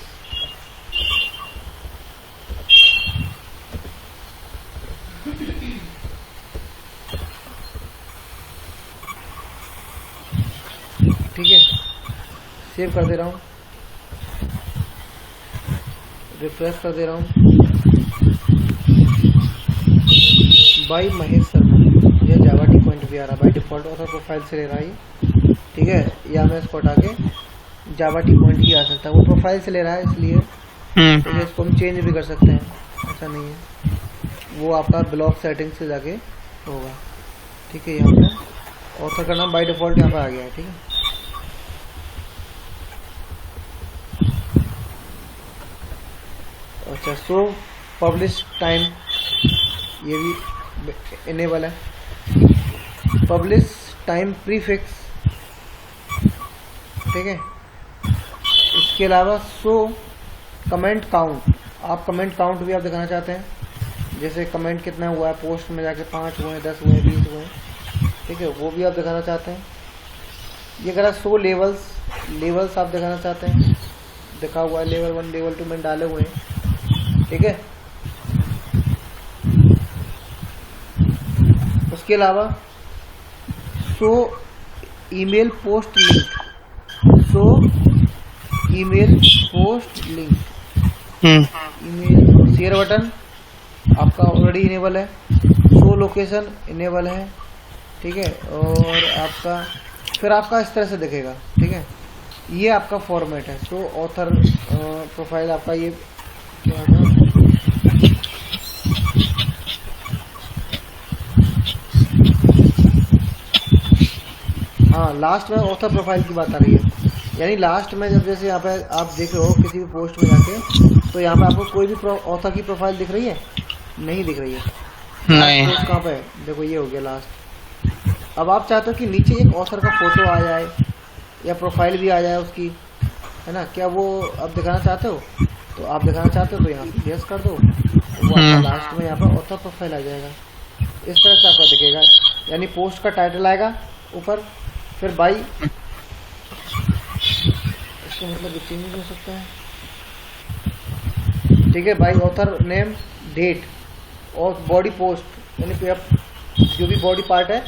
ठीक है, सेव कर दे रहा हूँ, रिफ्रेश कर दे रहा हूँ। बाई महेश शर्मा, यह जावा टी पॉइंट भी आ रहा है, बाई डिफॉल्ट ऑथर प्रोफाइल से ले रहा है ये, ठीक है। या मैं इसको हटा के जावा टी पॉइंट ही आ सकता है, वो प्रोफाइल से ले रहा है इसलिए, तो इसको हम चेंज भी कर सकते हैं, ऐसा नहीं है, वो आपका ब्लॉक सेटिंग से जाके होगा, ठीक है। यहाँ पे ऑथर का नाम बाई डिफॉल्ट यहाँ पे आ गया है, ठीक है। अच्छा, सो पब्लिश टाइम, ये भी इनेबल है। पब्लिश टाइम प्रीफिक्स, ठीक है। इसके अलावा शो कमेंट काउंट, आप कमेंट काउंट भी आप दिखाना चाहते हैं, जैसे कमेंट कितना हुआ है पोस्ट में जाके 5 हुए, 10 हुए, 20 हुए, ठीक है, वो भी आप दिखाना चाहते हैं। ये करा शो लेवल्स, लेवल्स आप दिखाना चाहते हैं, दिखा हुआ है लेवल 1 लेवल 2 मैंने डाले हुए हैं, ठीक है। उसके अलावा show email post link, show email post link, email share button आपका ऑलरेडी इनेबल है, शो लोकेशन इनेबल है, ठीक है। और आपका फिर आपका इस तरह से दिखेगा, ठीक है। ये आपका फॉर्मेट है। शो ऑथर प्रोफाइल आपका ये क्या है, हाँ लास्ट में ऑथर प्रोफाइल की बात आ रही है, यानी लास्ट में जब जैसे यहाँ पे आप देख रहे हो किसी भी पोस्ट में जाके, तो यहाँ पे आपको कोई भी ऑथर की प्रोफाइल दिख रही है, नहीं दिख रही है, नहीं। पोस्ट कहाँ पे है, देखो ये हो गया लास्ट। अब आप चाहते हो कि नीचे एक ऑथर का फोटो आ जाए या प्रोफाइल भी आ जाए उसकी, है ना, क्या वो आप दिखाना चाहते हो? तो आप दिखाना चाहते हो तो यहाँ से यस कर दो, वो आपका लास्ट में यहाँ पर ऑथर प्रोफाइल आ जाएगा। इस तरह से आपका दिखेगा, यानी पोस्ट का टाइटल आएगा ऊपर, फिर बाई, इसका मतलब चेंज हो सकता है, ठीक है, बाई ऑथर नेम, डेट और बॉडी पोस्ट, यानी कि आप जो भी बॉडी पार्ट है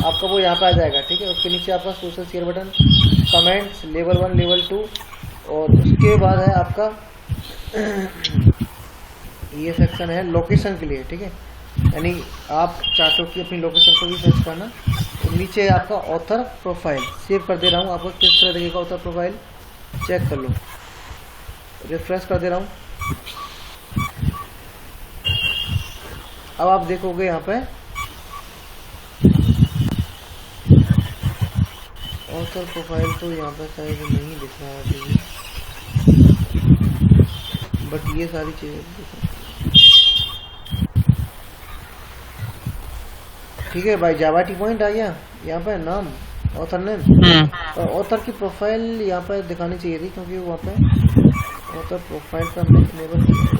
आपका वो यहाँ पे आ जाएगा, ठीक है। उसके नीचे आपका social share button, comments, level 1 level 2, और उसके बाद है आपका ये सेक्शन है लोकेशन के लिए, ठीक है, यानी आप चाहते हो कि अपनी लोकेशन को भी सर्च करना, तो नीचे है आपका ऑथर प्रोफाइल। सेव कर दे रहा हूँ, आपको किस तरह दिखेगा ऑथर प्रोफाइल चेक कर लो, रिफ्रेश कर दे रहा हूँ। अब आप देखोगे यहाँ पे ऑथर प्रोफाइल तो यहाँ पे शायद नहीं दिख रहा है अभी, बट ये सारी चीजें दिख रही, ठीक है भाई। जावा टी पॉइंट आ गया, यहाँ पे नाम ऑथर नेम, और ऑथर की प्रोफाइल यहाँ पे दिखानी चाहिए थी, क्योंकि वहाँ पे ऑथर प्रोफाइल का हमने इनेबल किया हुआ है।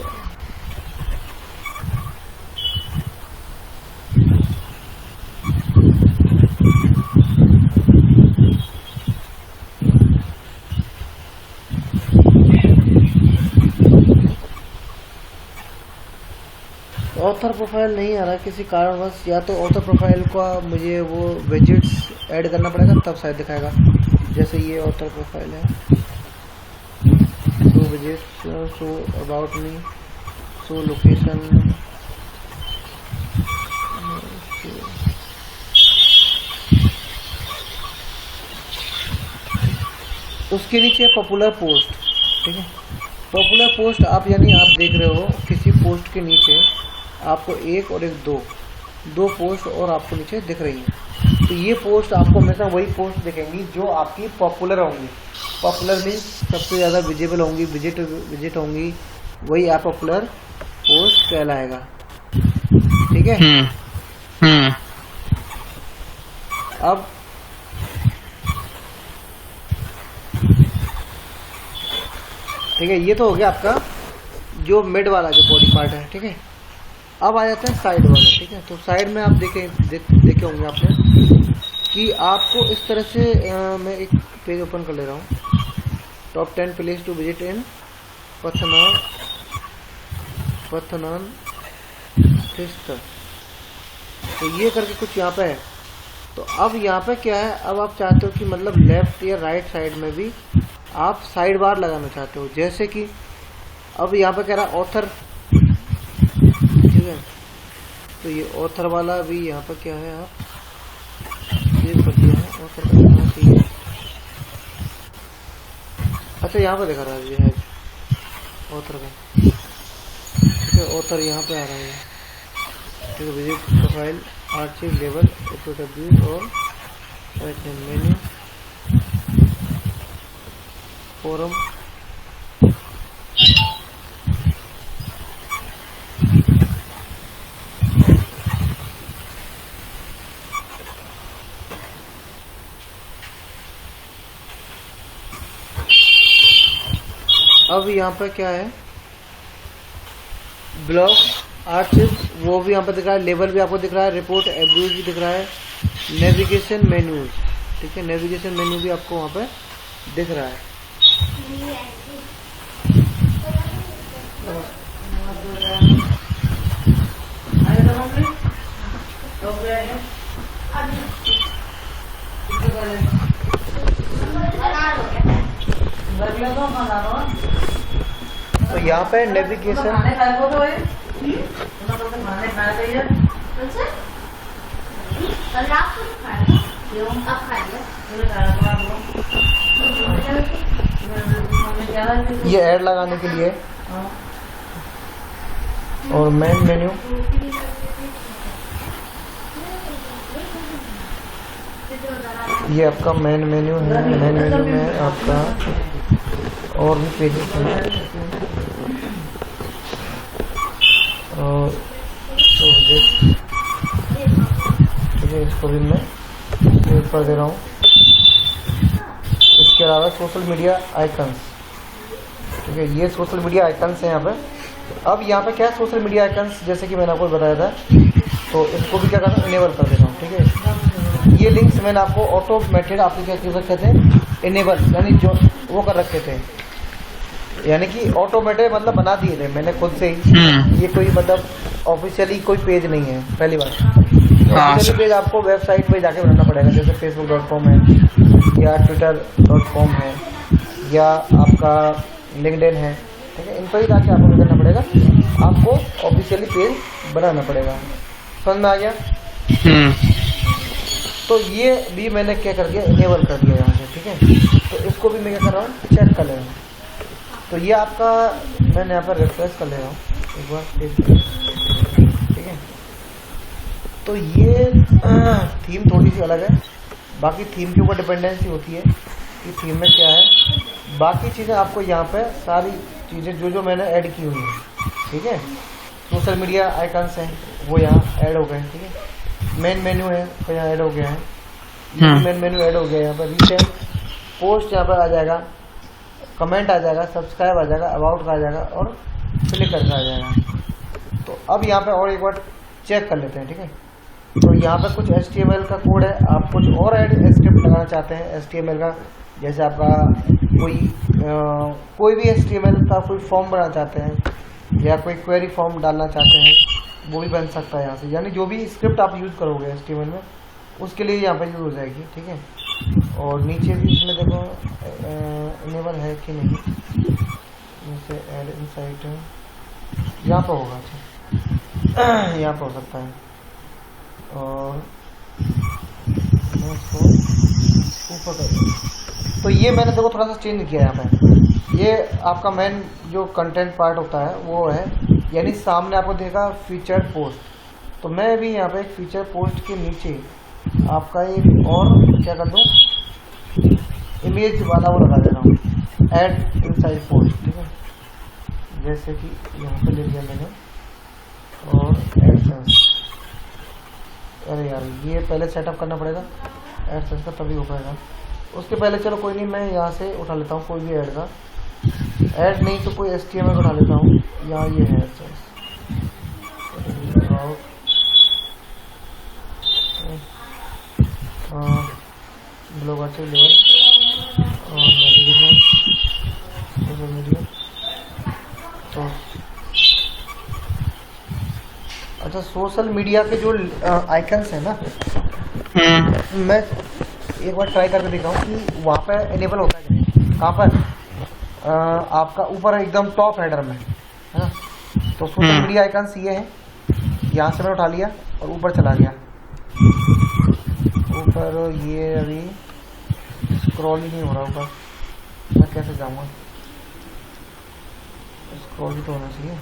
ऑथर प्रोफाइल नहीं आ रहा किसी कारणवश, या तो ऑथर प्रोफाइल का मुझे वो विजिट्स ऐड करना पड़ेगा तब शायद दिखाएगा, जैसे ये ऑथर प्रोफाइल है, show visits, show about me, show location, उसके नीचे पॉपुलर पोस्ट, ठीक है। पॉपुलर पोस्ट आप यानी आप देख रहे हो किसी पोस्ट के नीचे आपको एक और एक दो पोस्ट और आपको नीचे दिख रही है, तो ये पोस्ट आपको हमेशा वही पोस्ट दिखेंगी जो आपकी पॉपुलर होंगी। पॉपुलर मीन्स सबसे ज़्यादा विजिबल होंगी, विजिट होंगी, वही आप पॉपुलर पोस्ट कहलाएगा, ठीक है। अब ठीक है, ये तो हो गया आपका जो मिड वाला जो बॉडी पार्ट है, ठीक है। अब आ जाते हैं साइड वाला, ठीक है। तो साइड में आप देखे होंगे आपने कि आपको इस तरह से मैं एक पेज ओपन कर ले रहा हूँ, top 10 place to visit in पथनान, तो ये करके कुछ यहाँ पे है। तो अब यहाँ पे क्या है, अब आप चाहते हो कि मतलब लेफ्ट या राइट साइड में भी आप साइड बार लगाना चाहते हो, जैसे कि अब यहाँ पे कह रहा ऑथर, ठीक है। तो ये ऑथर वाला भी यहाँ पर क्या है, आप सेव कर दिया है, ऑथर का दिखाना चाहिए। अच्छा यहाँ पर दिखा रहा है, ये है ऑथर का, ठीक है। ऑथर यहाँ पे आ रहा है, ठीक है। विजिट प्रोफाइल, आर्चिव, लेवल, एपीडब्ल्यू और मेन्यू, फोरम, अब यहाँ पे क्या है, ब्लॉग आर्टिस्ट वो भी यहाँ पे दिख रहा है, लेवल भी आपको दिख रहा है, रिपोर्ट एब्यूज भी दिख रहा है, नेविगेशन मेन्यूज, ठीक है, नेविगेशन मेन्यू भी आपको वहाँ पे दिख रहा है। तो यहाँ पे नेविगेशन ये ऐड लगाने के लिए, और मेन मेन्यू ये आपका मेन मेन्यू है। मेन मेन्यू में आपका और भी पेजेस हैं, और ठीक है, इसको भी मैं सेव कर दे रहा हूँ। इसके अलावा सोशल मीडिया आइकन्स, ठीक है, ये सोशल मीडिया आइकन्स हैं यहाँ पे। अब यहाँ पे क्या है, सोशल मीडिया आइकन्स जैसे कि मैंने आपको बताया था, तो इसको भी क्या करना है, इनेबल कर देता हूँ, ठीक है। ये लिंक्स मैंने आपको ऑटोमेटेड आपके क्या कर रखे थे, इनेबल, यानी जो वो कर रखे थे, यानी कि ऑटोमेटेड मतलब बना दिए थे मैंने खुद से ही। ये कोई मतलब ऑफिशियली कोई पेज नहीं है, पहली बात। ऑफिशियली पेज आपको वेबसाइट पे जाके बनाना पड़ेगा, जैसे facebook.com है या twitter.com है या आपका लिंक्डइन है, ठीक है, इन पर ही जाके आपको क्या करना पड़ेगा, आपको ऑफिशियली पेज बनाना पड़ेगा। समझ में आ गया? तो ये भी मैंने क्या कर दिया, इनेबल कर दिया यहाँ से, ठीक है। तो इसको भी मैं क्या कर रहा हूँ, चेक कर ले रहा हूँ। तो ये आपका मैंने यहाँ पर रिफ्रेश कर ले रहा हूँ एक बार, ठीक है। तो ये थीम थोड़ी सी अलग है, बाकी थीम के ऊपर डिपेंडेंसी होती है कि थीम में क्या है। बाकी चीज़ें आपको यहाँ पे सारी चीज़ें जो जो मैंने ऐड की हुई हैं, ठीक है। सोशल मीडिया आइकन्स हैं वो यहाँ ऐड हो गए हैं, ठीक है। मेन मेन्यू है तो यहाँ ऐड हो गया है, मेन मेन्यू ऐड हो गया है। यहाँ पर रिसेंट पोस्ट यहाँ पर आ जाएगा, कमेंट आ जाएगा, सब्सक्राइब आ जाएगा, अबाउट का आ जाएगा और फ्लिकर का आ जाएगा। तो अब यहाँ पे और एक बार चेक कर लेते हैं, ठीक है। तो यहाँ पे कुछ HTML का कोड है, आप कुछ और ऐड स्क्रिप्ट लगाना चाहते हैं HTML का, जैसे आपका कोई भी HTML का कोई फॉर्म बनाना चाहते हैं या कोई क्वेरी फॉर्म डालना चाहते हैं, वो भी बन सकता है यहाँ से। यानी जो भी स्क्रिप्ट आप यूज़ करोगे HTML में, उसके लिए यहाँ पर यूज़ हो जाएगी, ठीक है। और नीचे भी इसमें देखो इनेबल है कि नहीं, जैसे ऐड इनसाइट है, यहाँ पर होगा, अच्छा यहाँ पर हो सकता है। और मैं इसको ऊपर कर, तो ये मैंने देखो थोड़ा सा चेंज किया यहाँ पे। ये आपका मेन जो कंटेंट पार्ट होता है वो है, यानी सामने आपको देखा फीचर पोस्ट, तो मैं भी यहाँ पे एक फीचर पोस्ट के नीचे आपका एक और क्या कर दूँ, इमेज वाला वो लगा दे रहा हूँ, ऐड इनसाइड पोस्ट, ठीक है। जैसे कि यहाँ पे ले लिया मैंने, और एडसेंस, अरे यार ये पहले सेटअप करना पड़ेगा एडसेंस का, तभी हो पाएगा। उसके पहले चलो कोई नहीं, मैं यहाँ से उठा लेता हूँ कोई भी ऐड का, ऐड नहीं तो कोई HTML उठा लेता हूँ। यहाँ ये है एडसेंस, ब्लॉग आर्टिकल लेवल और नेविगेशन सोशल मीडिया। तो अच्छा, सोशल मीडिया के जो आइकन्स है ना, मैं एक बार ट्राई करके देखा हूँ कि वहाँ पे इनेबल होता है कि नहीं। कहाँ पर? आपका ऊपर एकदम टॉप हेडर में है ना। तो सोशल मीडिया आइकन्स ये है, यहाँ से मैंने उठा लिया और ऊपर चला गया ऊपर। ये अभी स्क्रॉल ही नहीं हो रहा ऊपर, मैं कैसे जाऊँगा? स्क्रॉल भी तो होना चाहिए।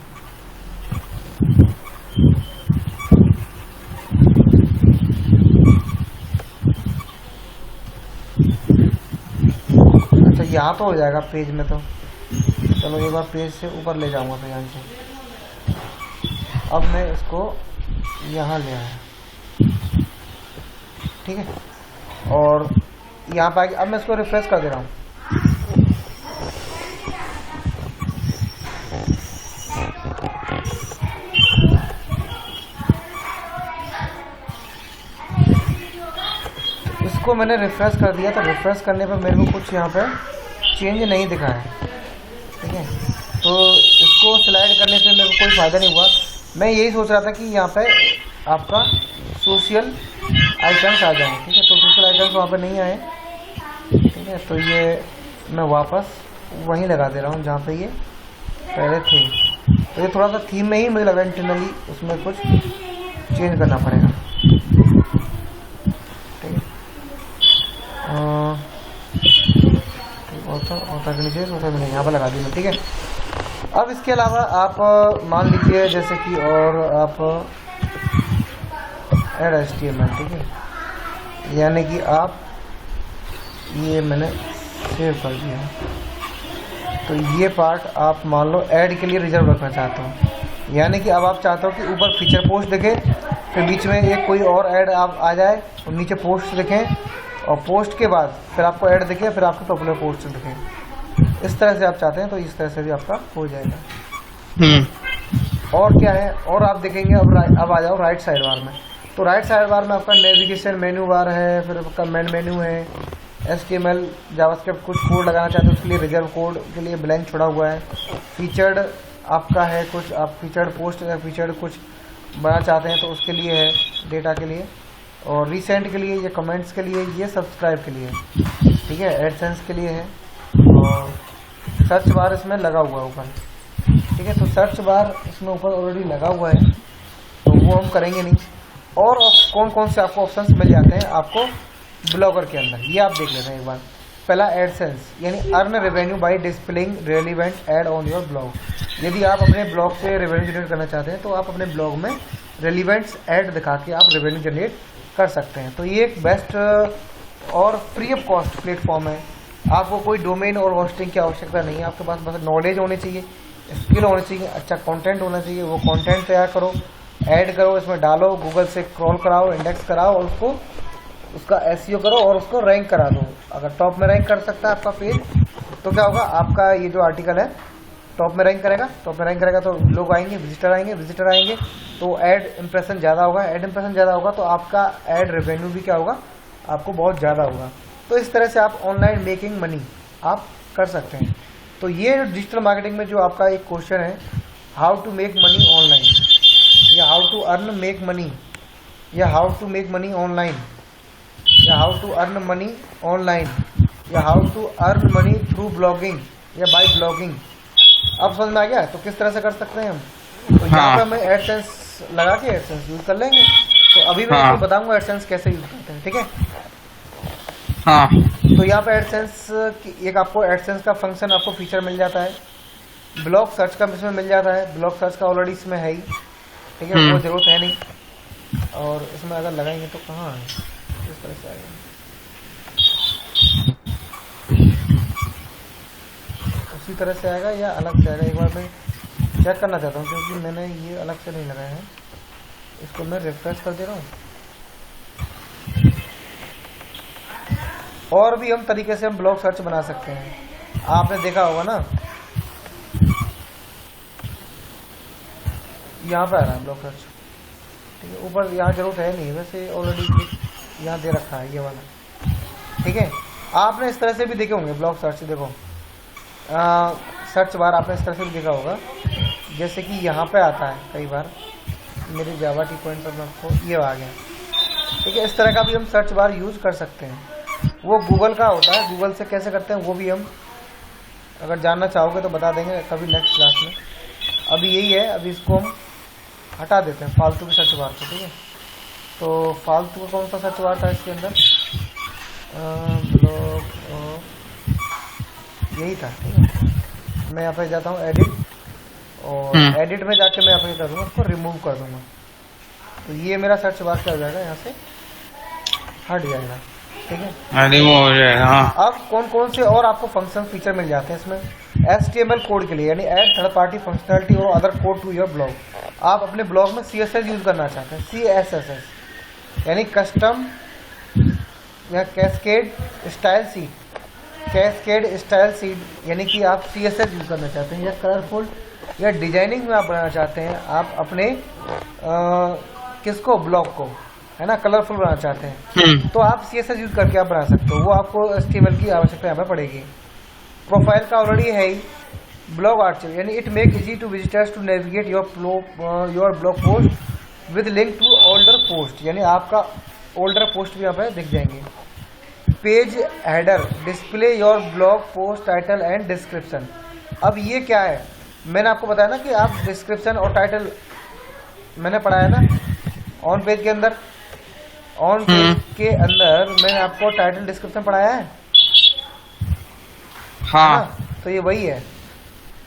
अच्छा यहाँ तो हो जाएगा पेज में, तो चलो एक बार पेज से ऊपर ले जाऊंगा तो यहाँ से। अब मैं इसको यहाँ ले आया, ठीक है, और यहाँ पे आके अब मैं इसको रिफ्रेश कर दे रहा हूँ। इसको मैंने रिफ्रेश कर दिया, तो रिफ्रेश करने पर मेरे को कुछ यहाँ पे चेंज नहीं दिखा है, ठीक है। तो इसको स्लाइड करने से मेरे को कोई फ़ायदा नहीं हुआ। मैं यही सोच रहा था कि यहाँ पे आपका सोशल आइकन्स आ जाए, ठीक है। तो सोशल आइकन्स वहाँ पे नहीं आए, ठीक है। तो ये मैं वापस वहीं लगा दे रहा हूँ जहाँ पे ये पहले थे। तो ये थोड़ा सा थीम में ही मुझे लगा इंटरनली उसमें कुछ चेंज करना पड़ेगा, ठीक है। और नीचे यहाँ पर लगा दी मैं, ठीक है। अब इसके अलावा आप मान लीजिए जैसे कि और आप ऐड HTML, ठीक है, यानी कि आप ये मैंने सेव कर दिया, तो ये पार्ट आप मान लो ऐड के लिए रिजर्व रखना चाहते हो। यानी कि अब आप चाहते हो कि ऊपर फीचर पोस्ट दिखे, फिर बीच में एक कोई और ऐड आप आ जाए और नीचे पोस्ट दिखें, और पोस्ट के बाद फिर आपको ऐड दिखे, फिर आपको पॉपुलर पोस्ट दिखे। इस तरह से आप चाहते हैं तो इस तरह से भी आपका हो जाएगा। और क्या है, और आप देखेंगे अब आ जाओ राइट साइड बार में। तो राइट साइड बार में आपका नेविगेशन मेन्यू बार है, फिर आपका मेन मेन्यू है, HTML जावास्क्रिप्ट कुछ कोड लगाना चाहते हैं उसके लिए रिजर्व कोड के लिए ब्लैंक छोड़ा हुआ है। फीचर्ड आपका है कुछ, आप फीचर्ड पोस्ट या फीचर्ड कुछ बनाना चाहते हैं तो उसके लिए है, डेटा के लिए, और रिसेंट के लिए, ये कमेंट्स के लिए, ये सब्सक्राइब के लिए, ठीक है, एडसेंस के लिए है, और सर्च बार इसमें लगा हुआ है ऊपर, ठीक है। तो सर्च बार इसमें ऊपर ऑलरेडी लगा हुआ है, तो वो हम करेंगे नहीं। और कौन कौन से आपको ऑप्शंस मिल जाते हैं आपको ब्लॉगर के अंदर, ये आप देख लेते हैं एक बार। पहला एडसेंस, यानी earn revenue by displaying relevant ad on your blog. यदि आप अपने ब्लॉग से रेवेन्यू जनरेट करना चाहते हैं तो आप अपने ब्लॉग में रेलिवेंट्स ऐड दिखा के आप रेवेन्यू जनरेट कर सकते हैं। तो ये एक बेस्ट और फ्री ऑफ कॉस्ट प्लेटफॉर्म है। आपको कोई डोमेन और होस्टिंग की आवश्यकता नहीं है, आपके पास बस नॉलेज होनी चाहिए, स्किल होनी चाहिए, अच्छा कंटेंट होना चाहिए। वो कंटेंट तैयार करो, ऐड करो, इसमें डालो, गूगल से क्रॉल कराओ, इंडेक्स कराओ, और उसको उसका SEO करो और उसको रैंक करा दो। अगर टॉप में रैंक कर सकता है आपका पेज, तो क्या होगा, आपका ये जो आर्टिकल है टॉप में रैंक करेगा। टॉप में रैंक करेगा तो लोग आएंगे, विजिटर आएंगे तो ऐड इंप्रेशन ज़्यादा होगा। ऐड इंप्रेशन ज़्यादा होगा तो आपका ऐड रेवेन्यू भी क्या होगा, आपको बहुत ज़्यादा होगा। तो इस तरह से आप ऑनलाइन मेकिंग मनी आप कर सकते हैं। तो ये डिजिटल मार्केटिंग में जो आपका एक क्वेश्चन है, how to make money online, या how to earn make money, या how to make money online, या how to earn money online, या how to earn money through blogging या बाय ब्लॉगिंग, अब समझ में आ गया। तो किस तरह से कर सकते हैं हम, तो यहाँ पे हमें एडसेंस लगा के एडसेंस यूज कर लेंगे। तो अभी मैं आपको बताऊंगा एडसेंस कैसे यूज करते हैं, ठीक है। हाँ, तो यहाँ पे एडसेंस एक आपको एडसेंस का फंक्शन आपको फीचर मिल जाता है, ब्लॉग सर्च का इसमें मिल जाता है। ब्लॉग सर्च का ऑलरेडी इसमें है ही, ठीक है, कोई जरूरत है नहीं। और इसमें अगर लगाएंगे तो कहाँ है, इस तरह से आएगा, उसी तरह से आएगा या अलग से आएगा, एक बार मैं चेक करना चाहता हूँ क्योंकि मैंने ये अलग से नहीं लगाया है। इसको मैं रिफ्रेश कर दे रहा हूँ। और भी हम तरीके से हम ब्लॉग सर्च बना सकते हैं, आपने देखा होगा ना, यहाँ पे आ रहा है ब्लॉग सर्च, ठीक है। ऊपर यहाँ जरूरत है नहीं, वैसे ऑलरेडी यहाँ दे रखा है ये वाला, ठीक है। आपने इस तरह से भी देखे होंगे ब्लॉग सर्च, देखो सर्च बार आपने इस तरह से भी देखा होगा, जैसे कि यहाँ पे आता है कई बार, मेरे जावा टी पॉइंट पर आपको ये आ गया, ठीक है। इस तरह का भी हम सर्च बार यूज कर सकते हैं। वो गूगल का होता है, गूगल से कैसे करते हैं वो भी हम अगर जानना चाहोगे तो बता देंगे कभी नेक्स्ट क्लास में। अभी यही है, अभी इसको हम हटा देते हैं फालतू के सर्च बार को, ठीक है। तो फालतू का कौन सा सर्च बार था इसके अंदर, ब्लॉग यही था, ठीक है। मैं यहाँ पे जाता हूँ एडिट, और एडिट में जाके मैं यहाँ पे करूँगा, उसको रिमूव कर दूंगा। तो ये मेरा सर्च बार क्या हो जाएगा, यहाँ से हट जाएगा, ठीक है, रिमूव हो जाएगा। हाँ। अब कौन कौन से और आपको फंक्शन फीचर मिल जाते हैं इसमें, HTML कोड के लिए, यानी ऐड थर्ड पार्टी फंक्शनलिटी और other code to your blog. आप अपने ब्लॉग में CSS यूज करना चाहते हैं, CSS यानी कस्टम या cascade style seed, cascade style seed, यानी कि आप CSS यूज करना चाहते हैं, या कलरफुल या डिजाइनिंग में आप बनाना चाहते हैं आप अपने किसको, ब्लॉग को, है ना, कलरफुल बनाना चाहते हैं, तो आप CSS यूज करके आप बना सकते हो, वो आपको HTML की आवश्यकता यहाँ पे पड़ेगी। प्रोफाइल का ऑलरेडी है ही। ब्लॉग आर्चिव यानी it make easy to visitors to navigate your blog post with link to older post, यानी आपका ओल्डर पोस्ट भी यहाँ पे दिख जाएंगे। Page header display your blog post title and description. अब ये क्या है, मैंने आपको बताया ना कि आप डिस्क्रिप्शन और टाइटल मैंने पढ़ाया ना ऑन पेज के अंदर, ऑन पेज के अंदर मैंने आपको टाइटल डिस्क्रिप्शन पढ़ाया है। हाँ। तो ये वही है।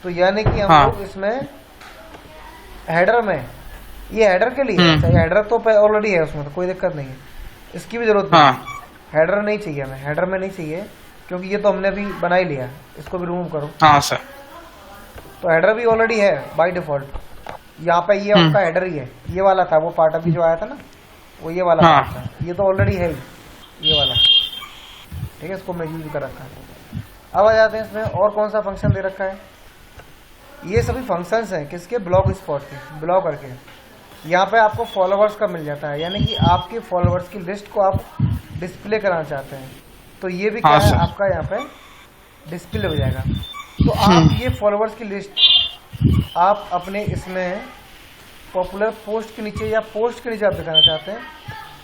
तो यानी कि हम लोग इसमें हेडर में, ये हेडर के लिए हेडर तो ऑलरेडी है उसमें, तो कोई दिक्कत नहीं है, इसकी भी जरूरत नहीं। हेडर नहीं चाहिए हमें, हेडर में नहीं चाहिए क्योंकि ये तो हमने अभी बना ही लिया, इसको भी रिमूव करो। हाँ सर। तो हेडर भी ऑलरेडी है बाय डिफॉल्ट, यहाँ पे ये आपका हेडर ही है, ये वाला था वो पार्ट अभी जो आया था ना, वो ये वाला पार्ट था, ये तो ऑलरेडी है ही ये वाला, ठीक है, इसको मैं यूज कर रखा है। अब आ जाते हैं इसमें और कौन सा फंक्शन दे रखा है। ये सभी फंक्शंस हैं किसके, ब्लॉग स्पॉट के, ब्लॉगर के। यहाँ पे आपको फॉलोवर्स का मिल जाता है, यानी कि आपके फॉलोवर्स की लिस्ट को आप डिस्प्ले कराना चाहते हैं, तो ये भी क्या है आपका यहाँ पे डिस्प्ले हो जाएगा। तो आप ये फॉलोवर्स की लिस्ट आप अपने इसमें पॉपुलर पोस्ट के नीचे या पोस्ट के नीचे आप दिखाना चाहते हैं,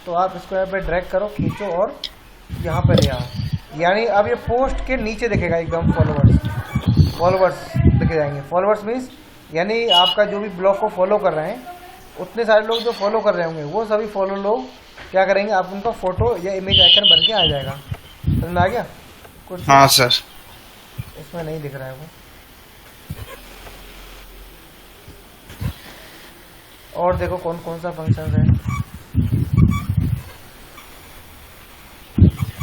तो आप इसको यहाँ पे ड्रैग करो, खींचो और यहाँ पे ले आओ, यानी अब ये पोस्ट के नीचे दिखेगा एकदम फॉलोवर्स दिखे जाएंगे। फॉलोवर्स मीन्स यानी आपका जो भी ब्लॉग को फॉलो कर रहे हैं, उतने सारे लोग जो फॉलो कर रहे होंगे वो सभी फॉलो लोग क्या करेंगे, आप उनका फोटो या इमेज आइकन बन के आ जाएगा। समझ में आ गया कुछ? हाँ सर। इसमें नहीं दिख रहा है वो। और देखो कौन कौन सा फंक्शन है।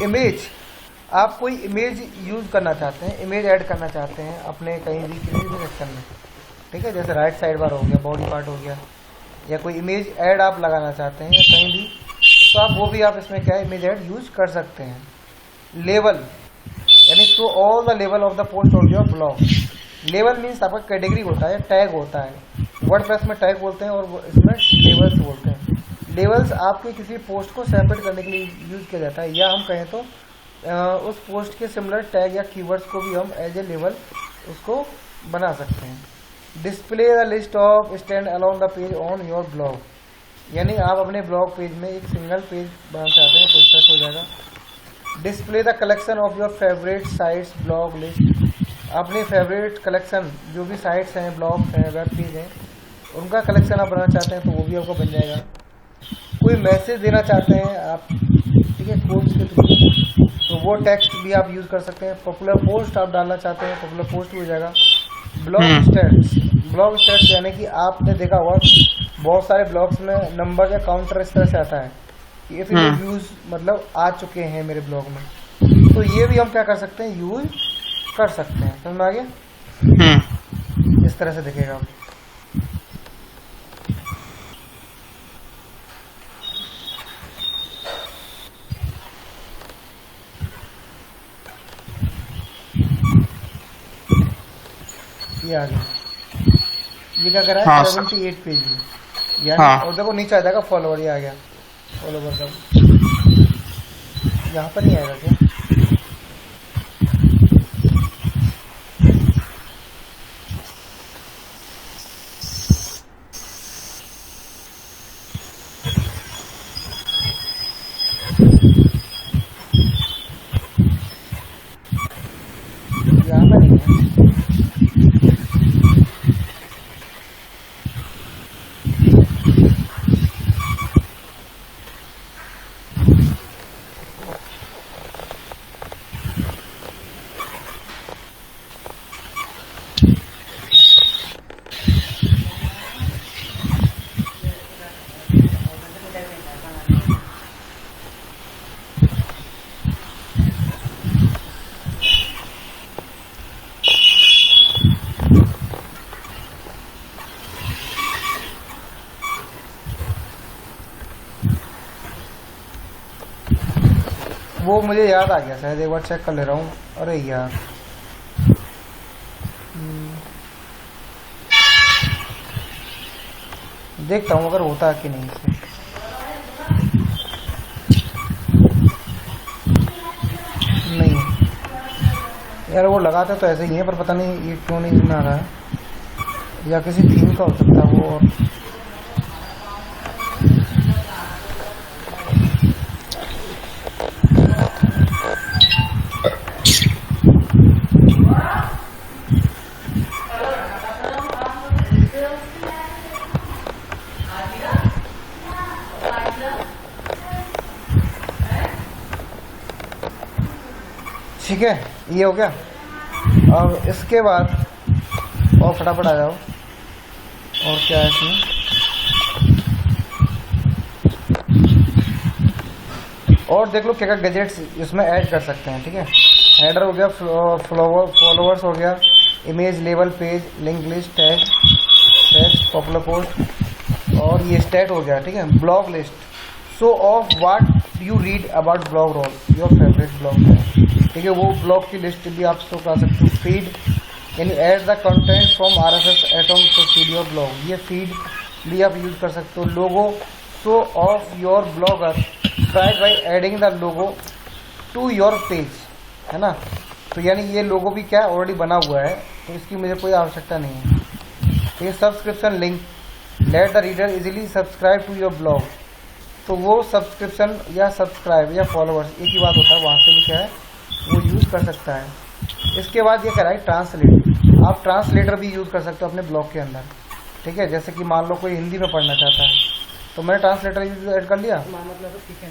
इमेज, आप कोई इमेज यूज करना चाहते हैं, इमेज ऐड करना चाहते हैं अपने कहीं भी किसी भी सेक्शन में, ठीक है, जैसे राइट साइड बार हो गया, बॉडी पार्ट हो गया, या कोई इमेज ऐड आप लगाना चाहते हैं या कहीं भी, तो आप वो भी आप इसमें क्या इमेज ऐड यूज कर सकते हैं। लेवल यानी show all the level of the post of your blog. Level means आपका कैटेगरी होता है, टैग होता है, वर्डप्रेस में टैग बोलते हैं और इसमें लेवल्स बोलते हैं। लेवल्स आपके किसी पोस्ट को सेपरेट करने के लिए यूज किया जाता है, या हम कहें तो उस पोस्ट के सिमिलर टैग या कीवर्ड्स को भी हम एज ए लेवल उसको बना सकते हैं। Display the list of stand alone the page on your blog, यानी आप अपने ब्लॉग पेज में एक सिंगल पेज बनाना चाहते हैं तो सर्च हो जाएगा। Display the collection of your favourite sites blog list, अपने फेवरेट कलेक्शन जो भी साइट्स हैं, ब्लॉग्स हैं, वेब पेज हैं, उनका कलेक्शन आप बनाना चाहते हैं तो वो भी आपको बन जाएगा। कोई मैसेज देना चाहते हैं आप, ठीक है, कोड्स के थ्रू, तो वो टेक्स्ट भी आप यूज़ कर सकते हैं। पॉपुलर पोस्ट आप डालना चाहते हैं, पॉपुलर पोस्ट भी हो जाएगा। ब्लॉग स्टैट्स यानी कि आपने देखा होगा बहुत सारे ब्लॉग्स में नंबर या काउंटर इस तरह से आता है कि इतने व्यूज मतलब आ चुके हैं मेरे ब्लॉग में, तो ये भी हम क्या कर सकते हैं, यूज कर सकते हैं। समझ में आ गया? इस तरह से दिखेगा। ये आ गया, ये क्या करा है, 78 पेज में, यानी और देखो नीचे आ जाएगा फॉलोवर, ये आ गया फॉलोवर का, यहाँ पर नहीं आएगा क्या? यहाँ पर नहीं है। वो मुझे याद आ गया, शायद एक बार चेक कर ले रहा हूँ। अरे यार, देखता हूँ अगर होता है कि नहीं। यार वो लगाते तो ऐसे ही है, पर पता नहीं ये क्यों नहीं इसमें आ रहा है, या किसी थीम का हो सकता है वो। और ठीक है, ये हो गया। अब इसके बाद और फटाफट आ जाओ, और क्या है इसमें, और देख लो क्या क्या गैजेट्स इसमें ऐड कर सकते हैं। ठीक है, हेडर हो गया, फॉलोवर्स हो गया, image label, page link, list, tag, text, popular post, और ये स्टेट हो गया। ठीक है, blog list, show off what you read about blog roll, your favourite blog. ठीक है, वो ब्लॉग की लिस्ट भी आप शो कर सकते हो। फीड, यानी add the content from RSS atom to feed your blog, ये फीड भी आप यूज कर सकते हो। Logo, show off your blogger try by adding the logo to your page, है ना। तो यानी ये लोगो भी क्या ऑलरेडी बना हुआ है, तो इसकी मुझे कोई आवश्यकता नहीं है। ठीक है, subscription link, let the reader easily subscribe to your blog, तो वो सब्सक्रिप्शन या सब्सक्राइब या फॉलोअर्स एक ही बात होता है, वहाँ से भी क्या है वो यूज़ कर सकता है। इसके बाद ये कह रहा है ट्रांसलेट, आप ट्रांसलेटर भी यूज़ कर सकते हो अपने ब्लॉग के अंदर। ठीक है, जैसे कि मान लो कोई हिंदी में पढ़ना चाहता है, तो मैंने ट्रांसलेटर यूज ऐड कर लिया। मतलब ठीक है,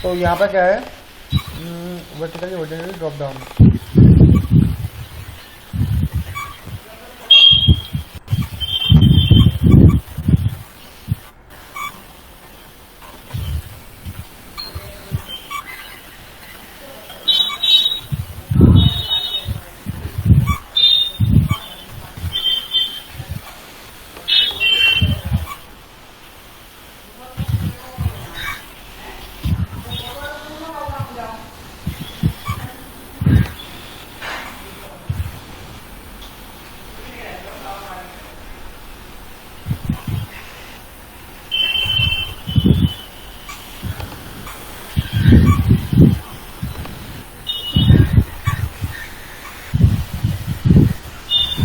तो यहाँ पे क्या है, वर्टिकली हॉरिजॉन्टली ड्रॉप डाउन।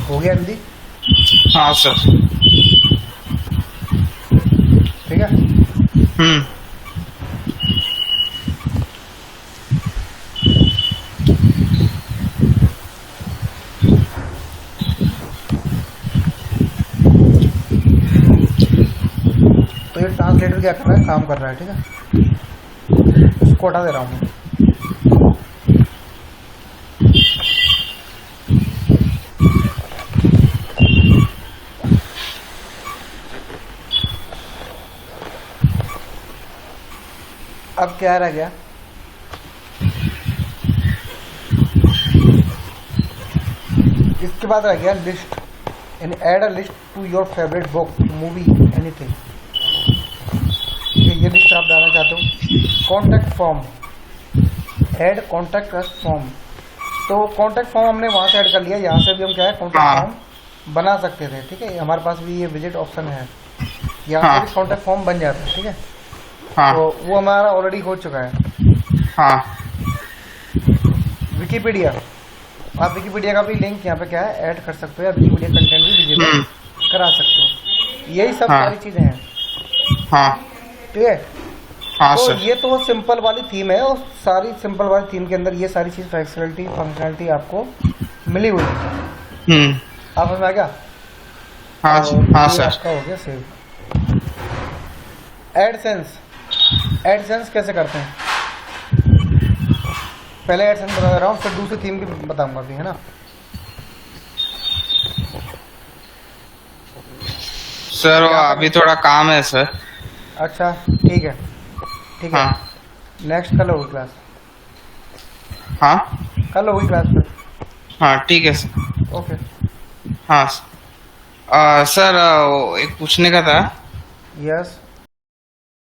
हो गया हिंदी? हाँ सर। ठीक है, तो ये ट्रांसलेटर क्या कर रहा है, काम कर रहा है। ठीक है, इसको हटा दे रहा हूँ। अब क्या रह गया, इसके बाद रह गया लिस्ट, यानी add a list to your favourite book, movie, anything. ये लिस्ट आप डालना चाहते हो। Contact form, add contact us form, तो कॉन्टैक्ट फॉर्म हमने वहां से ऐड कर लिया, यहाँ से भी हम क्या है कॉन्टैक्ट फॉर्म बना सकते थे। ठीक है, हमारे पास भी ये विजिट ऑप्शन है, यहाँ से भी कॉन्टैक्ट फॉर्म बन जाता है। ठीक है, तो वो हमारा ऑलरेडी हो चुका है। विकिपीडिया, आप विकिपीडिया का भी लिंक यहाँ पे क्या है ऐड कर सकते हो, या विकिपीडिया कंटेंट भी विजिबल करा सकते हो। यही सब सारी चीजें हैं। ठीक है, तो ये तो सिंपल वाली थीम है, और सारी सिंपल वाली थीम के अंदर ये सारी चीज फंक्शनलिटी आपको मिली हुई है। आप समझ में आ गया? हाँ सर। आपका हो गया सेव। एडसेंस कैसे करते हैं, पहले एडसेंस बता रहा हूँ, फिर दूसरी थीम भी बताऊंगा अभी, है ना। सर अभी थोड़ा काम है सर। अच्छा ठीक है, ठीक है। नेक्स्ट कल होगी क्लास? कल होगी क्लास फिर? हाँ ठीक है सर। ओके। हाँ सर, एक पूछने का था। यस।